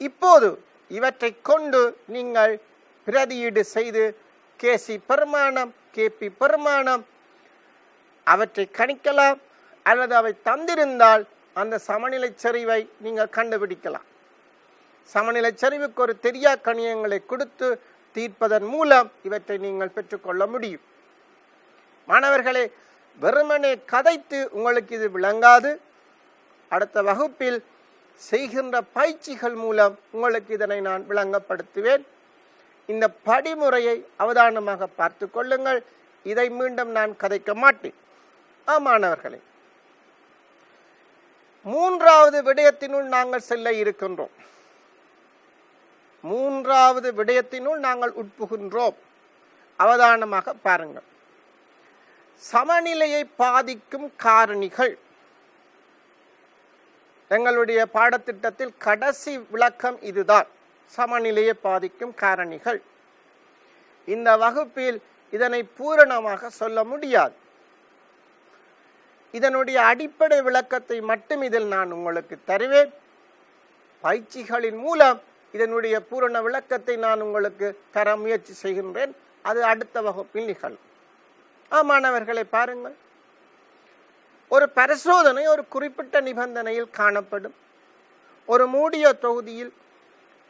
[SPEAKER 1] இப்போது இவற்றை கொண்டு நீங்கள் பிரதியீடு செய்து கேசி பெருமானம், கேபி பெருமானம் அவற்றை கணிக்கலாம். அல்லது அவை தந்திருந்தால் அந்த சமநிலை செறிவை நீங்கள் கண்டுபிடிக்கலாம். சமநிலை செறிவுக்கு ஒரு தெரியா கணியங்களை கொடுத்து தீர்ப்பதன் மூலம் இவற்றை நீங்கள் பெற்றுக்கொள்ள முடியும். மாணவர்களே, வெறுமனே கதைத்து உங்களுக்கு இது விளங்காது. அடுத்த வகுப்பில் செய்கின்ற பயிற்சிகள் மூலம் உங்களுக்கு இதனை நான் விளங்கப்படுத்துவேன். இந்த படிமுறையை அவதானமாக பார்த்து கொள்ளுங்கள். இதை மீண்டும் நான் கதைக்க மாட்டேன். மாணவர்களே, 3வது விடயத்தினுள் நாங்கள் செல்ல இருக்கின்றோம். 3வது விடயத்தினுள் நாங்கள் உட்புகின்றோம். அவதானமாக பாருங்கள். சமநிலையை பாதிக்கும் காரணிகள். எங்களுடைய பாடத்திட்டத்தில் கடைசி விளக்கம் இதுதான், சமநிலையை பாதிக்கும் காரணிகள். இந்த வகுப்பில் இதனை பூரணமாக சொல்ல முடியாது. இதனுடைய அடிப்படை விளக்கத்தை மட்டும் இதில் நான் உங்களுக்கு தருவேன். பயிற்சிகளின் மூலம் இதனுடைய பூரண விளக்கத்தை நான் உங்களுக்கு தர முயற்சி செய்கின்றேன். அது அடுத்த வகுப்பில் நிகழும். மாணவர்களை பாருங்கள், ஒரு பரிசோதனை ஒரு குறிப்பிட்ட நிபந்தனையில் காணப்படும். ஒரு மூடிய தொகுதியில்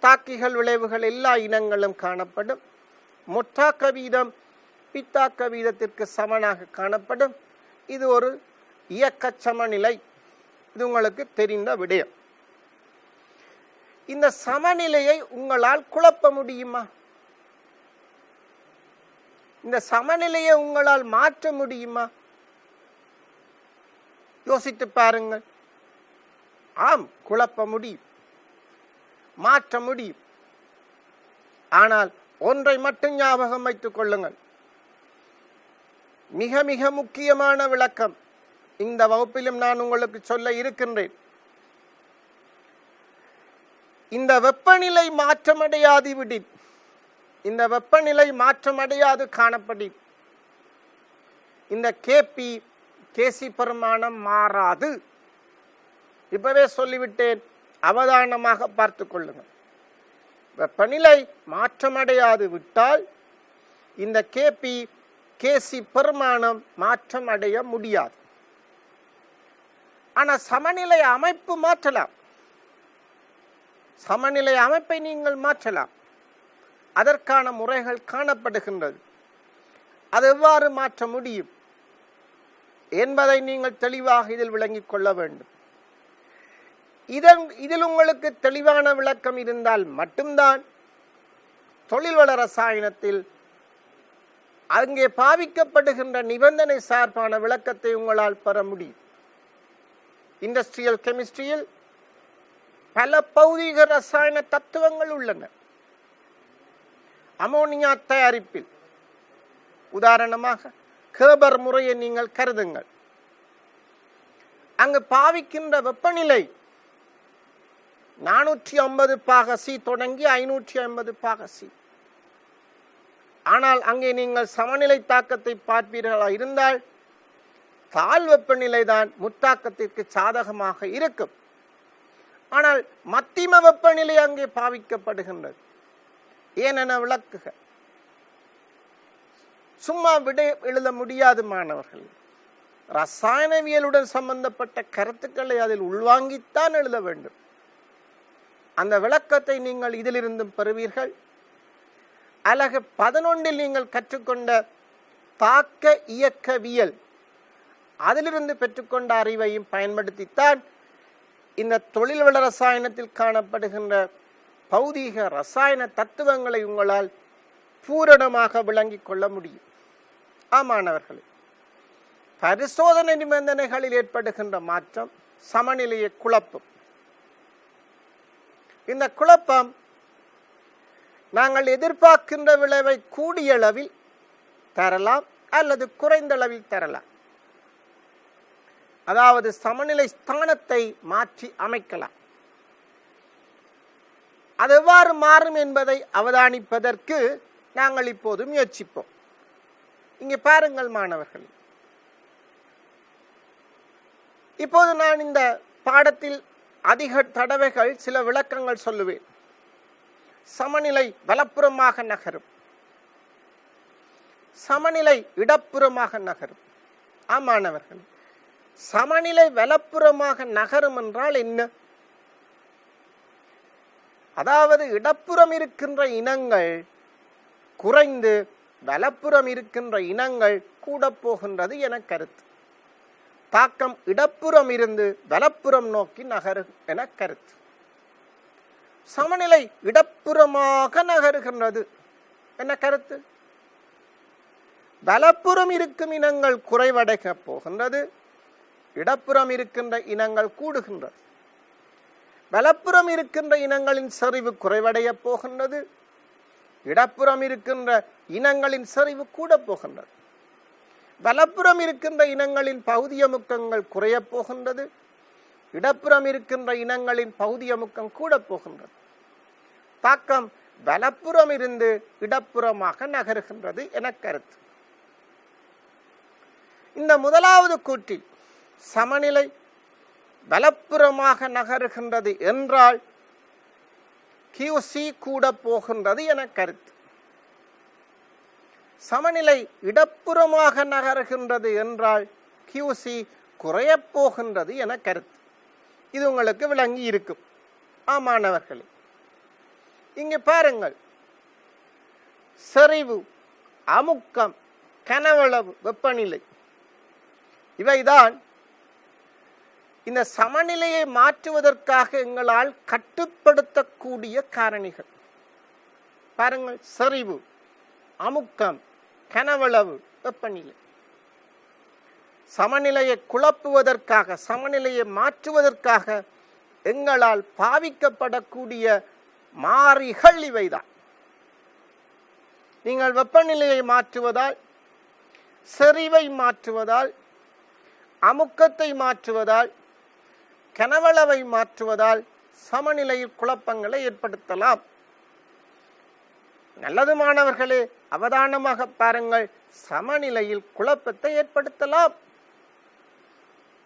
[SPEAKER 1] தாக்கிகள் விளைவுகள் எல்லா இனங்களும் காணப்படும். மொட்டாக்க வீதம் பித்தாக்க வீதத்திற்கு சமனாக காணப்படும். இது ஒரு இயக்க சமநிலை. இது உங்களுக்கு தெரிந்த விடயம். இந்த சமநிலையை உங்களால் குழப்ப முடியுமா? இந்த சமநிலையை உங்களால் மாற்ற முடியுமா? யோசித்து பாருங்கள். ஆம், குழப்ப முடியும், மாற்ற முடியும். ஆனால் ஒன்றை மட்டும் ஞாபகம் வைத்துக் கொள்ளுங்கள். மிக மிக முக்கியமான விளக்கம் இந்த வகுப்பிலும் நான் உங்களுக்கு சொல்ல இருக்கின்றேன். இந்த வெப்பநிலை மாற்றமடையாது விடின், இந்த வெப்பநிலை மாற்றமடையாது காணப்படி இந்த கேபி கேசி பெருமானம் மாறாது. இப்பவே சொல்லிவிட்டேன், அவதானமாக பார்த்து கொள்ளுங்கள். வெப்பநிலை மாற்றமடையாது விட்டால் இந்த கேபி கேசி பெருமானம் மாற்றம் அடைய முடியாது. ஆனால் சமநிலை அமைப்பு மாற்றலாம். சமநிலை அமைப்பை நீங்கள் மாற்றலாம். அதற்கான முறைகள் காணப்படுகின்றது. அது எவ்வாறு மாற்ற முடியும் என்பதை நீங்கள் தெளிவாக இதில் விளங்கிக் கொள்ள வேண்டும். இதில் உங்களுக்கு தெளிவான விளக்கம் இருந்தால் மட்டும்தான் தொழில்வள ரசாயனத்தில் அங்கே பாவிக்கப்படுகின்ற நிபந்தனை சார்பான விளக்கத்தை உங்களால் பெற முடியும். இண்டஸ்ட்ரியல் கெமிஸ்ட்ரியில் பல பௌதிக ரசாயன தத்துவங்கள் உள்ளன. அமோனியா தயாரிப்பில் உதாரணமாக கேபர் முறையை நீங்கள் கருதுங்கள். அங்கு பாவிக்கின்ற வெப்பநிலை 450 பாக சி தொடங்கி 550 பாக சி. ஆனால் அங்கே நீங்கள் சமநிலை தாக்கத்தை பார்ப்பீர்களா இருந்தால் தாழ் வெப்பநிலை தான் முத்தாக்கத்திற்கு சாதகமாக இருக்கும். ஆனால் மத்திம வெப்பநிலை அங்கே பாவிக்கப்படுகின்றது. ஏனென விளக்குக. சும்மா விட எழுத முடியாது மாணவர்கள். ரசாயனவியலுடன் சம்பந்தப்பட்ட கருத்துக்களை அதில் உள்வாங்கித்தான் எழுத வேண்டும். அந்த விளக்கத்தை நீங்கள் இதிலிருந்தும் பெறுவீர்கள். அலகு 11 நீங்கள் கற்றுக்கொண்ட தாக்க இயக்கவியல் அதிலிருந்து பெற்றுக்கொண்ட அறிவையும் பயன்படுத்தித்தான் இந்த தொழில் வள ரசாயனத்தில் காணப்படுகின்ற பௌதீக ரசாயன தத்துவங்களை உங்களால் பூரணமாக விளங்கிக் கொள்ள முடியும். ஆமாணவர்களே, பரிசோதனை நிபந்தனைகளில் ஏற்படுகின்ற மாற்றம் சமநிலையை குழப்பம். இந்த குழப்பம் நாங்கள் எதிர்பார்க்கின்ற விளைவை கூடிய அளவில் தரலாம் அல்லது குறைந்த அளவில் தரலாம். அதாவது சமநிலை ஸ்தானத்தை மாற்றி அமைக்கலாம். அது எவ்வாறு மாறும் என்பதை அவதானிப்பதற்கு நாங்கள் இப்போது முயற்சிப்போம். இங்கே பாருங்கள் மாணவர்கள், இப்போது நான் இந்த பாடத்தில் அதிக தடவைகள் சில விளக்கங்கள் சொல்லுவேன். சமநிலை வலப்புறமாக நகரும், சமநிலை இடப்புறமாக நகரும். ஆமாணவர்கள், சமநிலை வலப்புறமாக நகரும் என்றால் என்ன? அதாவது இடப்புறம் இருக்கின்ற இனங்கள் குறைந்து வலப்புறம் இருக்கின்ற இனங்கள் கூட போகின்றது என கருத்து. தாக்கம் இடப்புறம் இருந்து வலப்புறம் நோக்கி நகரும் என கருத்து. சமநிலை இடப்புறமாக நகருகின்றது என்ன கருத்து? வலப்புறம் இருக்கும் இனங்கள் குறைவடைய போகின்றது, இடப்புறம் இருக்கின்ற இனங்கள் கூடுகின்றது. வலப்புறம் இருக்கின்ற இனங்களின் செறிவு குறைவடைய போகின்றது, இடப்புறம் இருக்கின்ற இனங்களின் செறிவு கூட போகின்றது. வலப்புறம் இருக்கின்ற இனங்களின் பகுதியமுக்கங்கள் குறைய போகின்றது, இடப்புறம் இருக்கின்ற இனங்களின் பகுதியமுக்கம் கூட போகின்றது. தாக்கம் வலப்புறம் இருந்து இடப்புறமாக நகருகின்றது என கருத்து. இந்த முதலாவது கூற்றில் சமநிலை வலப்புறமாக நகருகின்றது என்றால் QC கூட போகின்றது என கருத்து. சமநிலை இடப்புறமாக நகருகின்றது என்றால் QC குறையப் போகின்றது என கருத்து. இது உங்களுக்கு விளங்கி இருக்கும். ஆமாணவர்களே, இங்கே பாருங்கள், செறிவு, அமுக்கம், கனவளவு, வெப்பநிலை இவைதான் இந்த சமநிலையை மாற்றுவதற்காக எங்களால் கட்டுப்படுத்தக்கூடிய காரணிகள். பாருங்கள், செறிவு, அமுக்கம், கனவளவு, வெப்பநிலை. சமநிலையை குழப்புவதற்காக, சமநிலையை மாற்றுவதற்காக எங்களால் பாவிக்கப்படக்கூடிய மாறிகள் இவைதான். நீங்கள் வெப்பநிலையை மாற்றுவதால், செறிவை மாற்றுவதால், அமுக்கத்தை மாற்றுவதால், கனவளவை மாற்றுவதால் சமநிலையில் குழப்பங்களை ஏற்படுத்தலாம். நல்லது மாணவர்களே, அவதானமாக பாருங்கள், சமநிலையில் குழப்பத்தை ஏற்படுத்தலாம்.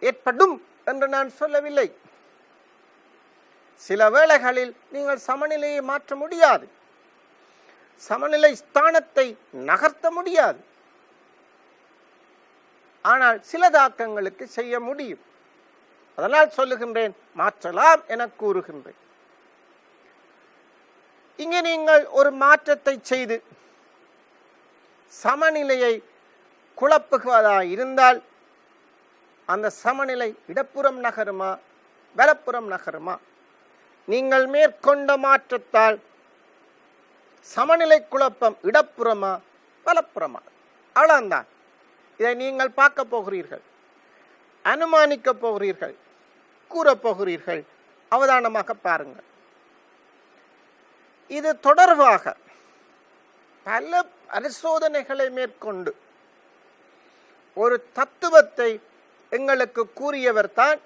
[SPEAKER 1] ஏற்படும் என்று நான் சொல்லவில்லை. சில வேளைகளில் நீங்கள் சமநிலையை மாற்ற முடியாது, சமநிலை ஸ்தானத்தை நகர்த்த முடியாது. ஆனால் சில தாக்கங்களுக்கு செய்ய முடியும். அதனால் சொல்லுகின்றேன், மாற்றலாம் என கூறுகின்றேன். இங்கே நீங்கள் ஒரு மாற்றத்தை செய்து சமநிலையை குழப்புவதா இருந்தால் அந்த சமநிலை இடப்புறம் நகருமா வலப்புறம் நகருமா? நீங்கள் மேற்கொண்ட மாற்றத்தால் சமநிலை குழப்பம் இடப்புறமா வலப்புறமா? அவ்வளவுதான். இதை நீங்கள் பார்க்க போகிறீர்கள், அனுமானிக்க போகிறீர்கள், கூறப்போகிறீர்கள். அவதானமாக பாருங்கள். இது தொடர்பாக பல பரிசோதனைகளை மேற்கொண்டு ஒரு தத்துவத்தை எங்களுக்கு கூறியவர் தான்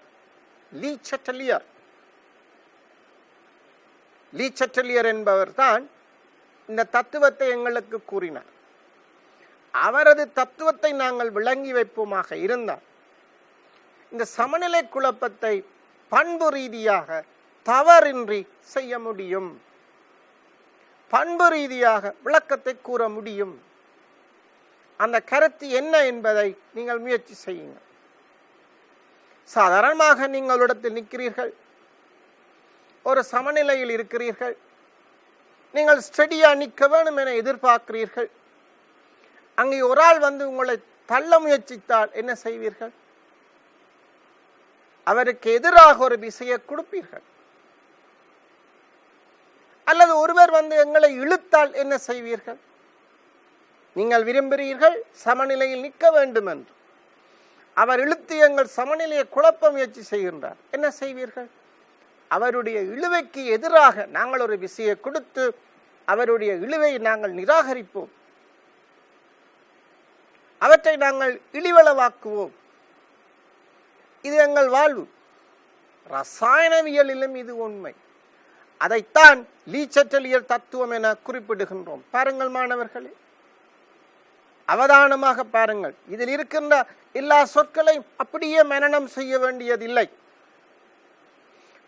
[SPEAKER 1] லீ சட்டலியர். லீ சட்டலியர் என்பவர் தான் இந்த தத்துவத்தை எங்களுக்கு கூறினார். அவரது தத்துவத்தை நாங்கள் விளங்கி வைப்போமாக இருந்தால் இந்த சமநிலை குழப்பத்தை பண்பு ரீதியாக தவறின்றி செய்ய முடியும், பண்பு ரீதியாக விளக்கத்தை கூற முடியும். அந்த கருத்து என்ன என்பதை நீங்கள் முயற்சி செய்யுங்கள். சாதாரணமாக நீங்கள் இடத்தில் நிற்கிறீர்கள், ஒரு சமநிலையில் இருக்கிறீர்கள், நீங்கள் ஸ்டடியா நிற்க வேண்டும் என எதிர்பார்க்கிறீர்கள். அங்கே ஒரு ஆள் வந்து உங்களை தள்ள முயற்சித்தால் என்ன செய்வீர்கள்? அவருக்கு எதிராக ஒரு விசையை கொடுப்பீர்கள். அல்லது ஒருவர் வந்து எங்களை இழுத்தால் என்ன செய்வீர்கள்? நீங்கள் விரும்புகிறீர்கள் சமநிலையில் நிற்க வேண்டும் என்று, அவர் இழுத்து எங்கள் சமநிலையை குழப்ப முயற்சி செய்கின்றார், என்ன செய்வீர்கள்? அவருடைய இழுவைக்கு எதிராக நாங்கள் ஒரு விசையை கொடுத்து அவருடைய இழுவை நாங்கள் நிராகரிப்போம், அவற்றை நாங்கள் இழிவளவாக்குவோம். இது எங்கள் வாழ்வு. ரசாயனவியலிலும் இது உண்மை. அதைத்தான் லீ சட்டலியர் தத்துவம் என குறிப்பிடுகின்றோம். பாருங்கள் மாணவர்களே, அவதானமாக பாருங்கள். இதில் இருக்கின்ற எல்லா சொற்களையும் அப்படியே மனனம் செய்ய வேண்டியதில்லை.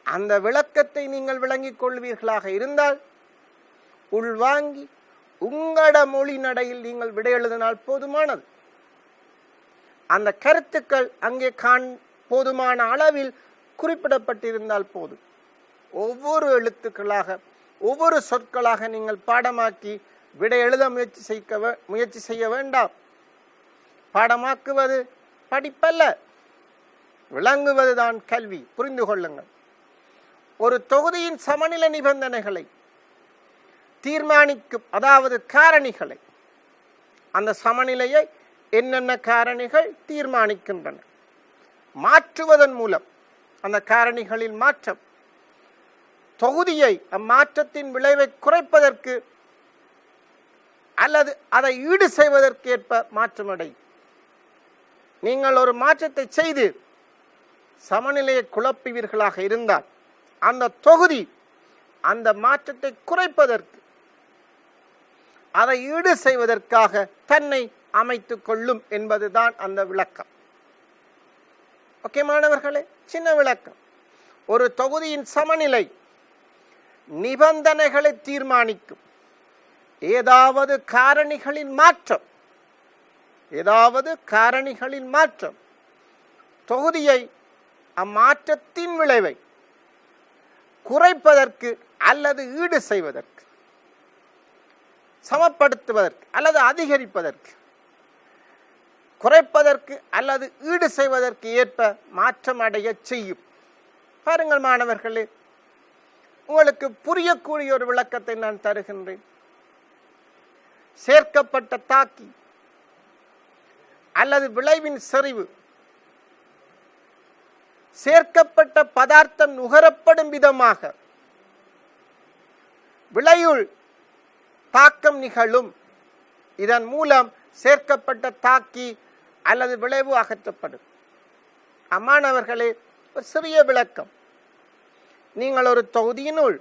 [SPEAKER 1] அந்த விளக்கத்தை நீங்கள் விளங்கிக் கொள்வீர்களாக இருந்தால் உள்வாங்கி உங்களோட மொழி நடையில் நீங்கள் விடை எழுதினால் போதுமானது. அந்த கருத்துக்கள் அங்கே போதுமான அளவில் குறிப்பிடப்பட்டிருந்தால் போதும். ஒவ்வொரு எழுத்துக்களாக ஒவ்வொரு சொற்களாக நீங்கள் பாடமாக்கி விடை எழுத முயற்சி செய்ய வேண்டாம். பாடமாக்குவது படிப்பல்ல, விளங்குவதுதான் கல்வி. புரிந்து கொள்ளுங்கள். ஒரு தொகுதியின் சமநிலை நிபந்தனைகளை தீர்மானிக்கும், அதாவது காரணிகளை, அந்த சமநிலையை என்னென்ன காரணிகள் தீர்மானிக்கின்றன, மாற்றுவதன் மூலம் அந்த காரணிகளில் மாற்றம் தொகுதியை அம்மாற்றத்தின் விளைவை குறைப்பதற்கு அல்லது அதை ஈடு செய்வதற்கு ஏற்ப மாற்றமடையும். நீங்கள் ஒரு மாற்றத்தை செய்து சமநிலையை குழப்புவீர்களாக இருந்தால் அந்த தொகுதி அந்த மாற்றத்தை குறைப்பதற்கு, அதை ஈடு செய்வதற்காக தன்னை அமைத்துக் கொள்ளும் என்பதுதான் அந்த விளக்கம். ஓகே மாணவர்களே, சின்ன விளக்கம். ஒரு தொகுதியின் சமநிலை நிபந்தனைகளை தீர்மானிக்கும் ஏதாவது காரணிகளின் மாற்றம் தொகுதியை அம்மாற்றத்தின் விளைவை குறைப்பதற்கு அல்லது ஈடு செய்வதற்கு, சமப்படுத்துவதற்கு அல்லது அதிகரிப்பதற்கு, குறைப்பதற்கு அல்லது ஈடு செய்வதற்கு ஏற்ப மாற்றம் அடைய செய்யும். பாருங்கள் மாணவர்களே, உங்களுக்கு புரியக்கூடிய ஒரு விளக்கத்தை நான் தருகின்றேன். சேர்க்கப்பட்ட தாக்கி அல்லது விளைவின் செறிவு, சேர்க்கப்பட்ட பதார்த்தம் நுகரப்படும் விதமாக விளையுள் தாக்கம் நிகழும். இதன் மூலம் சேர்க்கப்பட்ட தாக்கி அல்லது விளைவு அகற்றப்படும். மாணவர்களே, ஒரு சிறிய விளக்கம். நீங்கள் ஒரு தொகுதியினுள்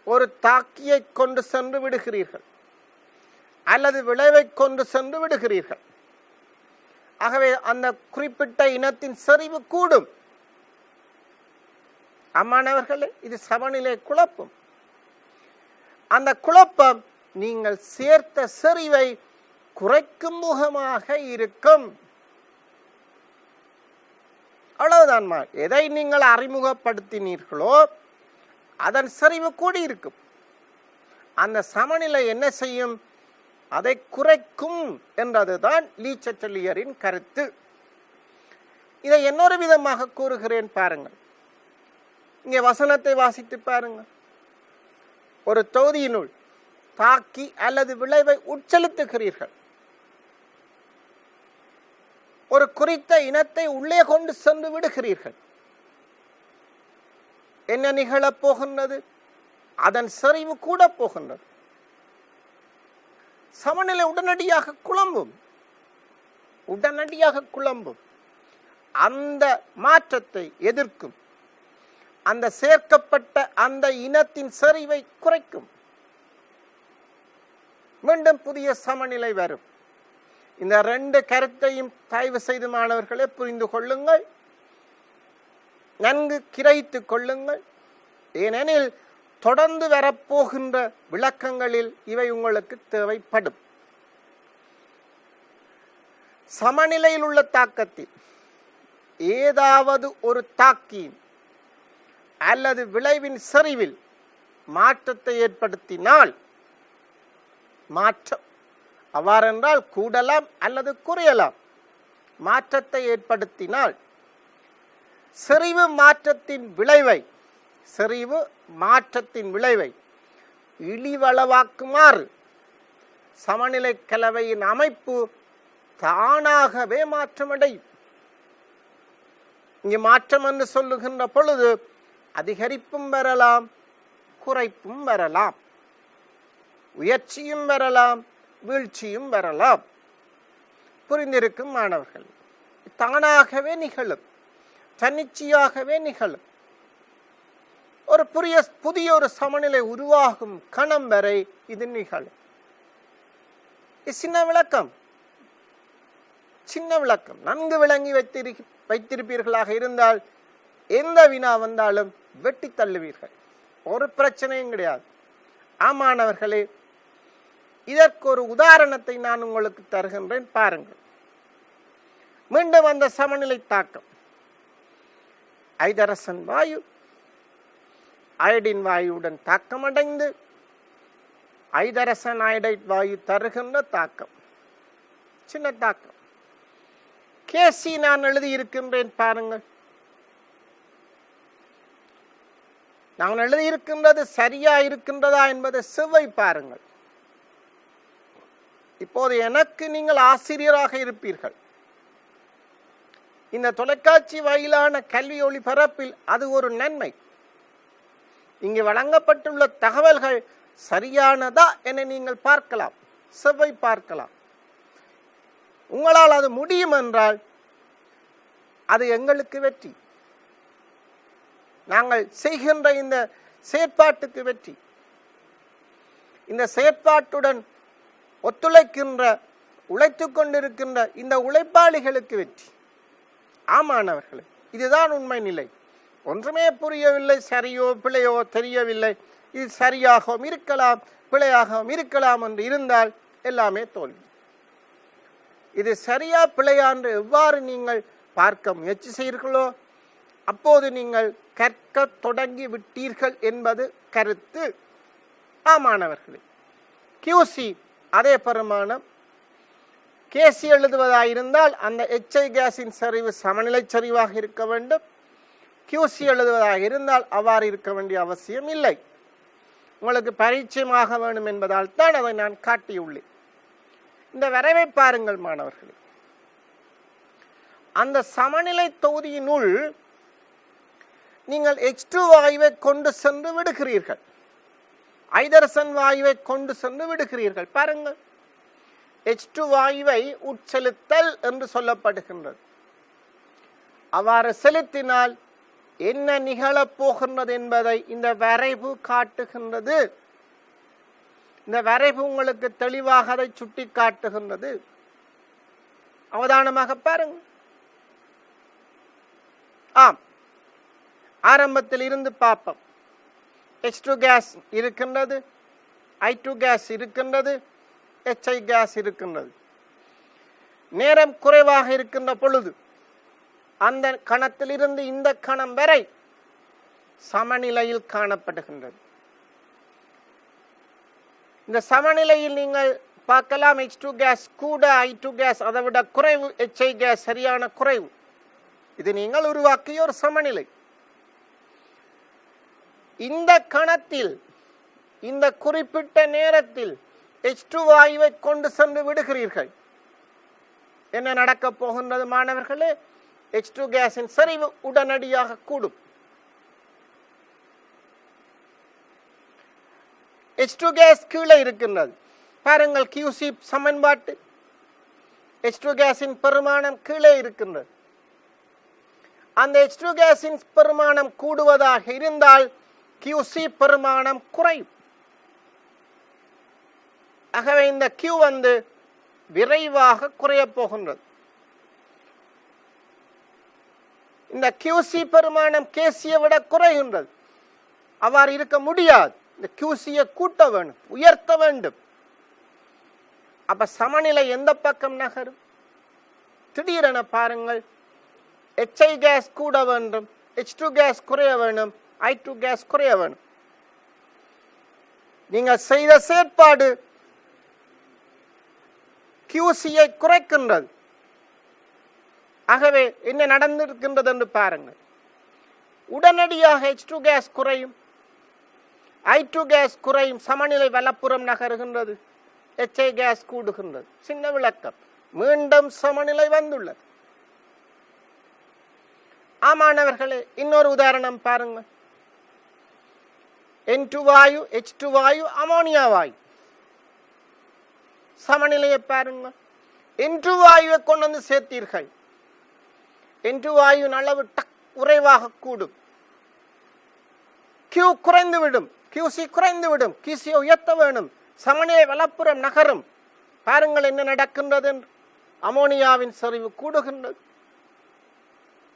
[SPEAKER 1] ஒரு தாக்கியை கொண்டு சென்று விடுகிறீர்கள் அல்லது விளைவை கொண்டு சென்று விடுகிறீர்கள். ஆகவே அந்த குறிப்பிட்ட இனத்தின் செறிவு கூடும். மாணவர்களே, இது சமநிலை குழப்பம். அந்த குழப்பம் நீங்கள் சேர்த்த செறிவை குறைக்கும் முகமாக இருக்கும். அவ்வளவுதான். எதை நீங்கள் அறிமுகப்படுத்தினீர்களோ அதன் செறிவு கூடியிருக்கும். அந்த சமநிலை என்ன செய்யும்? அதை குறைக்கும் என்றதுதான் லீ சட்டலியரின் கருத்து. இதை இன்னொரு விதமாக கூறுகிறேன் பாருங்கள். இங்கே வசனத்தை வாசித்து பாருங்கள். ஒரு தொகுதியினுள் தாக்கி அல்லது விளைவை உட்செலுத்துகிறீர்கள். ஒரு குறித்த இனத்தை உள்ளே கொண்டு சென்று விடுகிறீர்கள். என்ன நிகழப் போகின்றது? அதன் செறிவு கூட போகின்றது. சமநிலை உடனடியாக குழம்பும். அந்த மாற்றத்தை எதிர்க்கும். அந்த சேர்க்கப்பட்ட அந்த இனத்தின் செறிவை குறைக்கும். மீண்டும் புதிய சமநிலை வரும். இந்த ரெண்டு கருத்தையும் தயவு செய்து மாணவர்களே புரிந்து கொள்ளுங்கள், நன்கு கிரகித்துக் கொள்ளுங்கள். ஏனெனில் தொடர்ந்து வரப்போகின்ற விளக்கங்களில் இவை உங்களுக்கு தேவைப்படும். சமநிலையில் உள்ள தாக்கத்தில் ஏதாவது ஒரு தாக்கியின் அல்லது விளைவின் செறிவில் மாற்றத்தை ஏற்படுத்தினால், மாற்றம் அவ்வாறென்றால் கூடலாம் அல்லது குறையலாம், மாற்றத்தை ஏற்படுத்தினால் செறிவு மாற்றத்தின் விளைவை இழிவளவாக்குமாறு சமநிலை கலவையின் அமைப்பு தானாகவே மாற்றமடையும். இங்கு மாற்றம் என்று சொல்லுகின்ற பொழுது அதிகரிப்பும் வரலாம், குறைப்பும் வரலாம், உயர்ச்சியும் வரலாம், வீழ்ச்சியும் வரலாம். புரிந்திருக்கும் மாணவர்கள், தானாகவே நிகழும், தன்னிச்சையாகவே நிகழும். ஒரு புதிய ஒரு சமநிலை உருவாகும் கணம் வரை இது நிகழும். சின்ன விளக்கம் நன்கு விளங்கி வைத்திருப்பீர்களாக இருந்தால் எந்த வினா வந்தாலும் வெட்டி தள்ளுவீர்கள், ஒரு பிரச்சனையும் கிடையாது. ஆமாணவர்களே, இதற்கு ஒரு உதாரணத்தை நான் உங்களுக்கு தருகின்றேன், பாருங்கள். மீண்டும் அந்த சமநிலை தாக்கம், ஐதரசன் வாயு அயோடின் வாயுடன் தாக்கமடைந்து ஐதரசன் அயோடைட் வாயு தருகின்ற தாக்கம், சின்ன தாக்கம். கேசி நான் எழுதியிருக்கின்றேன் பாருங்கள். நான் எழுதியிருக்கின்றது சரியா இருக்கின்றதா என்பதை செவ்வை பாருங்கள். இப்போது எனக்கு நீங்கள் ஆசிரியராக இருப்பீர்கள். இந்த தொலைக்காட்சி வாயிலான கல்வி ஒளிபரப்பில் அது ஒரு நன்மை. இங்கு வழங்கப்பட்டுள்ள தகவல்கள் சரியானதா என நீங்கள் பார்க்கலாம், செவ்வை பார்க்கலாம். உங்களால் அது முடியும் என்றால் அது எங்களுக்கு வெற்றி. நாங்கள் செய்கின்ற இந்த செயற்பாட்டுக்கு வெற்றி. இந்த செயற்பாட்டுடன் உழைத்துக் கொண்டிருக்கின்ற இந்த உழைப்பாளிகளுக்கு வெற்றி. ஆமாணவர்களே, இதுதான் உண்மை நிலை. ஒன்றுமே புரியவில்லை, சரியோ பிழையோ தெரியவில்லை, இது சரியாகவும் இருக்கலாம் பிழையாகவும் இருக்கலாம் என்று இருந்தால் எல்லாமே தோல்வி. இது சரியா பிழையா என்று எவ்வாறு நீங்கள் பார்க்க முயற்சி செய்கிறீர்களோ அப்போது நீங்கள் கற்க தொடங்கி விட்டீர்கள் என்பது கருத்து. ஆமாணவர்களே, கியூசி அதே பெருமானம். கேசி எழுதுவதாயிருந்தால் அந்த எச்ஐ கேஸின் சரிவு சமநிலை சரிவாக இருக்க வேண்டும். கியூசி எழுதுவதாக இருந்தால் அவ்வாறு இருக்க வேண்டிய அவசியம் இல்லை. உங்களுக்கு பரிச்சயமாக வேண்டும் என்பதால் தான் அதை நான் காட்டியுள்ளேன். இந்த வரைவை பாருங்கள் மாணவர்களே. அந்த சமநிலை தொகுதியினுள் நீங்கள் H2 வாயுவை கொண்டு சென்று விடுகிறீர்கள், ஐதரசன் வாயுவை கொண்டு சென்று விடுகிறீர்கள். பாருங்கள், H2 வாயுவை உட்செலுத்தல் என்று சொல்லப்படுகின்றது. அவ்வாறு செலுத்தினால் என்ன நிகழப் போகின்றது என்பதை இந்த வரைவு காட்டுகின்றது. இந்த வரைவு உங்களுக்கு தெளிவாக அதை சுட்டி காட்டுகின்றது. அவதானமாக பாருங்கள். ஆம், ஆரம்பத்தில் இருந்து பார்ப்போம். H2 கேஸ் இருக்கின்றது, I2 கேஸ் இருக்கின்றது, HI கேஸ் இருக்கின்றது. நேரம் குறைவாக இருக்கின்ற பொழுது அந்த கணத்தில் இருந்து இந்த கணம் வரை சமநிலையில் காணப்படுகின்றது. இந்த சமநிலையில் நீங்கள் பார்க்கலாம், H2 கேஸ் கூட, I2 கேஸ் அதை விட குறைவு, HI கேஸ் சரியான குறைவு. இது நீங்கள் உருவாக்கிய ஒரு சமநிலை. இந்த கணத்தில் இந்த குறிப்பிட்ட நேரத்தில் H2 வாயுவை கொண்டு சென்று விடுகிறீர்கள் என்ன நடக்கப் போகின்றது மாணவர்களே? H2 கேஸின் செறிவு உடனடியாக கூடும். H2 கேஸ் கீழே இருக்கின்றது. பாருங்கள் QC சமன்பாட்டு. H2 கேஸின் பெருமானம் கீழே இருக்கின்றது. அந்த H2 கேஸின் பெருமானம் கூடுவதாக இருந்தால் QC பெருமானம் குறையும். ஆகவே இந்த Q விரைவாக குறைய போகின்றது. இந்த QC பெருமானம் KCயை விட குறைகின்றது. அவ்வாறு இருக்க முடியாது. இந்த QCயை கூட்ட வேண்டும், உயர்த்த வேண்டும். அப்ப சமநிலை எந்த பக்கம் நகரும்? திடீரென பாருங்கள், HI கேஸ் கூட வேண்டும், H2 கேஸ் குறைய வேண்டும், I2 கேஸ் குறைய வேண்டும். நீங்கள் செய்த செயற்பாடு QCயை குறைக்கின்றது. ஆகவே என்ன நடந்திருக்கின்றது என்று பாருங்கள். உடனடியாக H2 கேஸ் குறையும், I2 கேஸ் குறையும், சமநிலை வலப்புறம் நகருகின்றது, HI கேஸ் கூடுகின்றது. சின்ன விளக்கம். மீண்டும் சமநிலை வந்துள்ளது. ஆமாணவர்களே, இன்னொரு உதாரணம் பாருங்கள். N2 வாயு, H2 வாயு, அமோனியா வாயு. சமநிலையை பாருங்கள். N2 வாயுவை கொண்டு வந்து சேர்த்தீர்கள். N2 வாயுவின் அளவு குறைவாக கூடும். Q குறைந்துவிடும், QC குறைந்துவிடும், QC உயர்த்த வேண்டும், சமநிலை வலப்புறம் நகரும். பாருங்கள் என்ன நடக்கின்றது. அமோனியாவின் செறிவு கூடுகின்றது,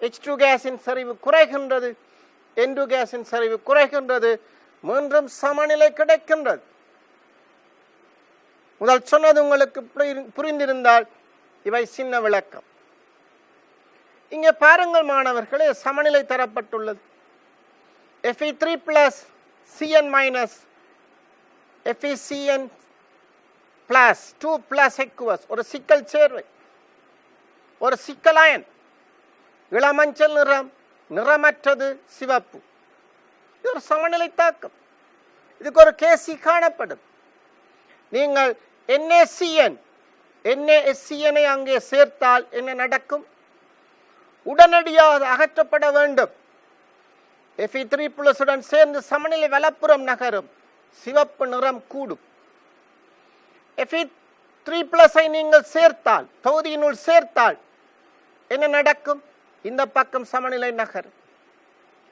[SPEAKER 1] H2 கேஸின் செறிவு குறைகின்றது, N2 கேஸின் செறிவு குறைகின்றது. மீண்டும் சமநிலை கிடைக்கின்றது. முதல் சொன்னது உங்களுக்கு புரிந்திருந்தால் இவை சின்ன விளக்கம். இங்கே பாருங்கள் மாணவர்களே, சமநிலை தரப்பட்டுள்ளது. Fe3 plus Cn minus FeCN plus 2 plus aqueous. ஒரு சிக்கல் சேர்வை, ஒரு சிக்கல் அயன். இளமஞ்சள் நிறம், நிறமற்றது சிவப்பு. இது ஒரு சமநிலை தாக்கம். இதுக்கு ஒரு KC காணப்படும். நீங்கள் NaSCN அங்கே சேர்த்தால் என்ன நடக்கும்? உடனடியாக அகற்றப்பட வேண்டும். Fe3+ உடன் சேர்ந்து சமநிலை வலப்புறம் நகரும், சிவப்பு நிறம் கூடும். Fe3+ நீங்கள் சேர்த்தால், தொகுதியினுள் சேர்த்தால் என்ன நடக்கும்? இந்த பக்கம் சமநிலை நகரும்.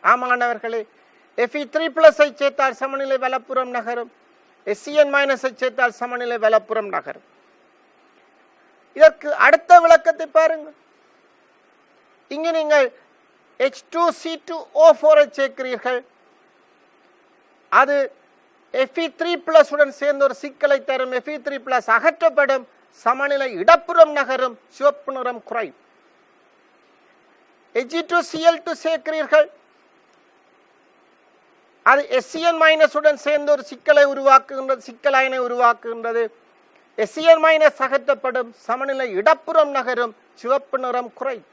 [SPEAKER 1] ஆமாணவர்களே, Fe3+ சேர்த்தால் சமநிலை வலப்புறம் நகரும், Cn- சேர்த்தால் சமநிலை வலப்புறம் நகரும். இதற்கு அடுத்த விளக்கத்தை பாருங்கள். இங்கு நீங்கள் H2C2O4 சேர்க்கிறீர்கள். அது Fe3+ உடன் சேர்ந்து ஒரு சிக்கலை தரும். Fe3+ அகற்றப்படும், சமநிலை இடப்புறம் நகரும், சிவப்பு நிறம் குறையும். Ag2Cl2 சேர்க்கிறீர்கள். அது Cn- உடன் சேர்ந்து ஒரு சிக்கலை உருவாக்குகின்றது, சிக்கல் அயனை உருவாக்குகின்றது. Cn- அகற்றப்படும், சமநிலை இடப்புறம் நகரும், சிவப்பு நிறம் குறையும்.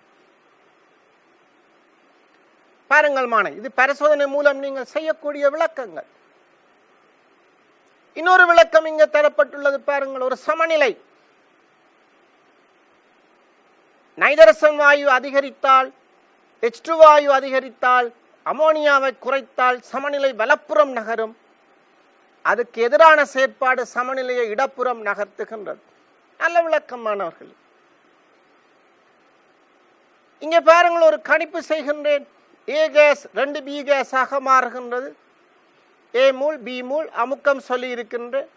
[SPEAKER 1] பாருங்கள் மாணவர்களே, இது பரிசோதனை மூலம் நீங்கள் செய்யக்கூடிய விளக்கங்கள். இன்னொரு விளக்கம் இங்கே தரப்பட்டுள்ளது பாருங்கள். ஒரு சமநிலை நைட்ரசன் வாயு அதிகரித்தால், H2 வாயு அதிகரித்தால், அமோனியாவை குறைத்தால் சமநிலை வலப்புறம் நகரும். அதுக்கு எதிரான செயற்பாடு சமநிலையை இடப்புறம் நகர்த்துகின்றது. நல்ல விளக்கம் மாணவர்கள். இங்கே பாருங்கள், ஒரு கணிப்பு செய்கின்றேன். A கேஸ் 2B கேஸாக மாறுகின்றது. A மூல் B மூல் அமுக்கம் சொல்லி இருக்கின்றேன்.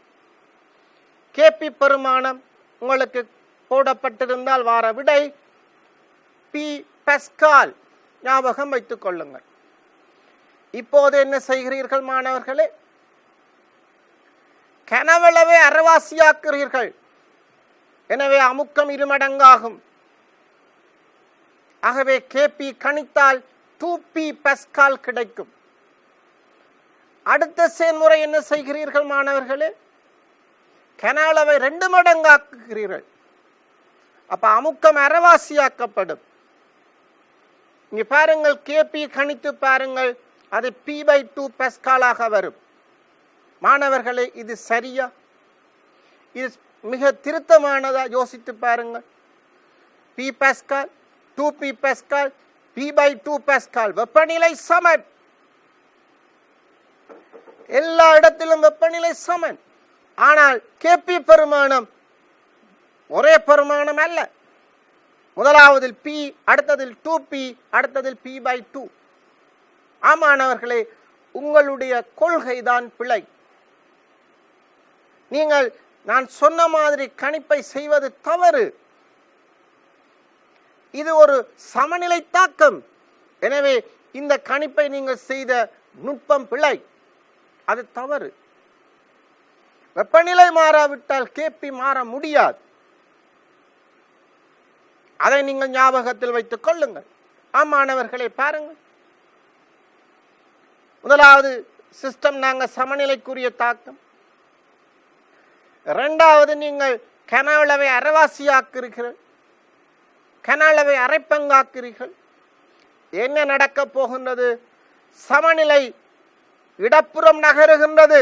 [SPEAKER 1] Kp பெருமானம் உங்களுக்கு போடப்பட்டிருந்தால் வார விடை P பாஸ்கல். ஞாபகம் வைத்துக் கொள்ளுங்கள். இப்போது என்ன செய்கிறீர்கள் மாணவர்களே? கனவளவை அரைவாசியாக்குகிறீர்கள். எனவே அமுக்கம் 2 மடங்காகும். ஆகவே Kp கணித்தால் 2P பாஸ்கல் கிடைக்கும். அடுத்த செயல்முறை என்ன செய்கிறீர்கள் மாணவர்களே? கன அளவை 2 மடங்காக்குகிறீர்கள். அப்ப அமுக்கம் அரைவாசியாக்கப்படும். இங்க பாருங்கள், Kp கணித்து பாருங்கள், அது P/2 பாஸ்கலாக வரும். மாணவர்களே, இது சரியா? இது மிக திருத்தமானதா? யோசித்து பாருங்கள். P Pascal, 2P Pascal, P/2 Pascal. வெப்பநிலை சமன். எல்லா இடத்திலும் வெப்பநிலை சமன். ஆனால் Kp பெருமானம் ஒரே பெருமானம் அல்ல. முதலாவதில் P, அடுத்ததில் 2P, அடுத்ததில் P/2. ஆமானவர்களே, உங்களுடைய கொள்கைதான் பிழை. நீங்கள் நான் சொன்ன மாதிரி கணிப்பை செய்வது தவறு. இது ஒரு சமநிலை தாக்கம். எனவே இந்த கணிப்பை நீங்கள் செய்த நுட்பம் பிழை, அது தவறு. வெப்பநிலை மாறாவிட்டால் Kp மாற முடியாது. அதை நீங்கள் ஞாபகத்தில் வைத்துக் கொள்ளுங்கள். ஆமானவர்களே, பாருங்கள். முதலாவது சிஸ்டம் நாங்கள் சமநிலைக்குரிய தாக்கம். இரண்டாவது, நீங்கள் கனஅளவை அரைவாசியாக்குறீர்கள், கனஅளவை அரைப்பங்காக்குறீர்கள். என்ன நடக்க போகின்றது? சமநிலை இடப்புறம் நகருகின்றது.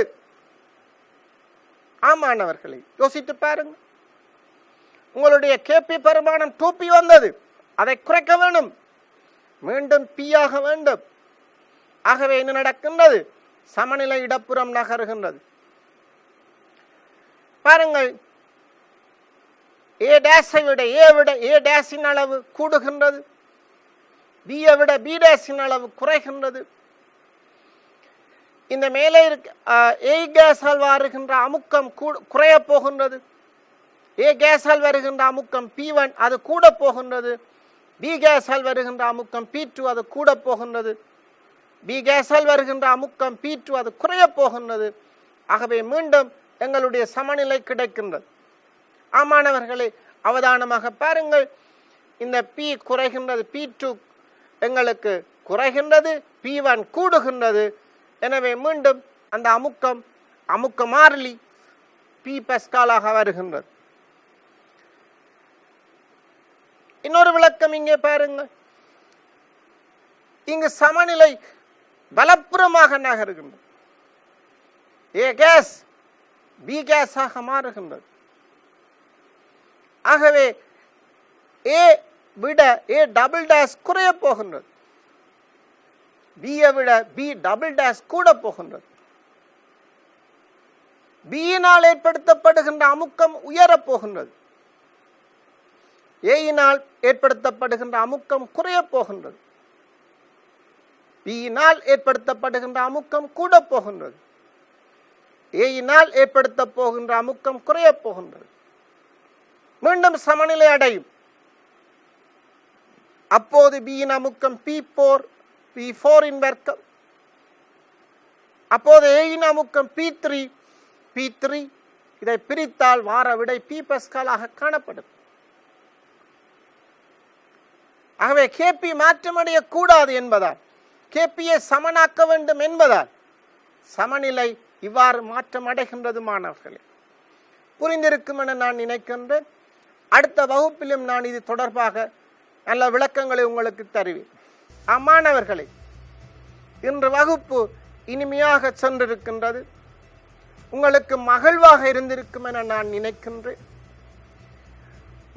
[SPEAKER 1] ஆமானவர்களை யோசித்து பாருங்கள். உங்களுடைய Kp பெருமானம் 2P வந்தது, அதை குறைக்க வேண்டும், மீண்டும் P ஆக வேண்டும். ஆகவே என்ன நடக்கின்றது? சமநிலை இடப்புறம் நகருகின்றது. பாருங்கள், A' விட A' அளவு கூடுகின்றது, B விட B' அளவு குறைகின்றது. இந்த மேலே A கேஸால் வருகின்ற அமுக்கம் குறைய போகின்றது. A கேஸால் வருகின்ற அமுக்கம் P1 அது கூட போகின்றது. B கேஸால் வருகின்ற அமுக்கம் P2 அது கூட போகின்றது. B கேஸால் வருகின்ற அமுக்கம் P2 அது குறைய போகின்றது. ஆகவே மீண்டும் எங்களுடைய சமநிலை கிடைக்கின்றது. ஆமானவர்களே, அவதானமாக பாருங்கள். இந்த P குறைகின்றது, P2 எங்களுக்கு குறைகின்றது, P1 கூடுகின்றது. எனவே மீண்டும் அந்த அமுக்க மாறிலி P பாஸ்கலாக வருகின்றது. இன்னொரு விளக்கம் இங்கே பாருங்கள். இங்கு சமநிலை வலப்புறமாக நகருகின்றது. A கேஸ் B கேஸாக மாறுகின்றது. ஆகவே A விட A டபுள் டேஷ் குறைய போகின்றது, B விட B டபுள் டேஷ் கூட போகின்றது. B-யினால் ஏற்படுத்தப்படுகின்ற அமுக்கம் உயரப் போகின்றது, A-யினால் ஏற்படுத்தப்படுகின்ற அமுக்கம் குறைய போகின்றது. B-யினால் ஏற்படுத்தப்படுகின்ற அமுக்கம் கூட போகின்றது, A-யினால் ஏற்படுத்த போகின்ற அமுக்கம் குறைய போகின்றது. மீண்டும் சமநிலை அடையும். அப்போது B-யின் அமுக்கம் P4 வர்க்கம், அப்போது A-யின் அமுக்கம் P3. இதை பிரித்தால் வார விடை P பாஸ்கலாக காணப்படும். ஆகவே Kp மாற்றமடைய கூடாது என்பதால், Kpயை சமனாக்க வேண்டும் என்பதால் சமநிலை இவ்வாறு மாற்றம் அடைகின்றது. மாணவர்களே, புரிந்திருக்கும் என நான் நினைக்கின்றேன். அடுத்த வகுப்பிலும் நான் இது தொடர்பாக நல்ல விளக்கங்களை உங்களுக்கு தருவேன். மாணவர்களே, இன்று வகுப்பு இனிமையாக சென்றிருக்கின்றது, உங்களுக்கு மகிழ்வாக இருந்திருக்கும் என நான் நினைக்கின்றேன்.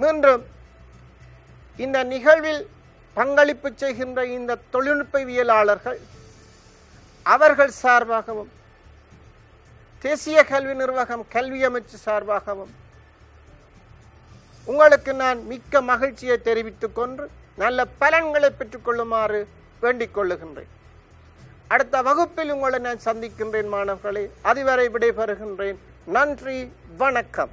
[SPEAKER 1] மீண்டும் இந்த நிகழ்வில் பங்களிப்பு செய்கின்ற இந்த தொழில்நுட்பவியலாளர்கள் அவர்கள் சார்பாகவும், தேசிய கல்வி நிர்வாகம் கல்வி அமைச்சு சார்பாகவும் உங்களுக்கு நான் மிக்க மகிழ்ச்சியை தெரிவித்துக் கொண்டு நல்ல பலன்களை பெற்றுக்கொள்ளுமாறு வேண்டிக் கொள்ளுகின்றேன். அடுத்த வகுப்பில் உங்களை நான் சந்திக்கின்றேன் மாணவர்களே. அதுவரை விடைபெறுகின்றேன். நன்றி, வணக்கம்.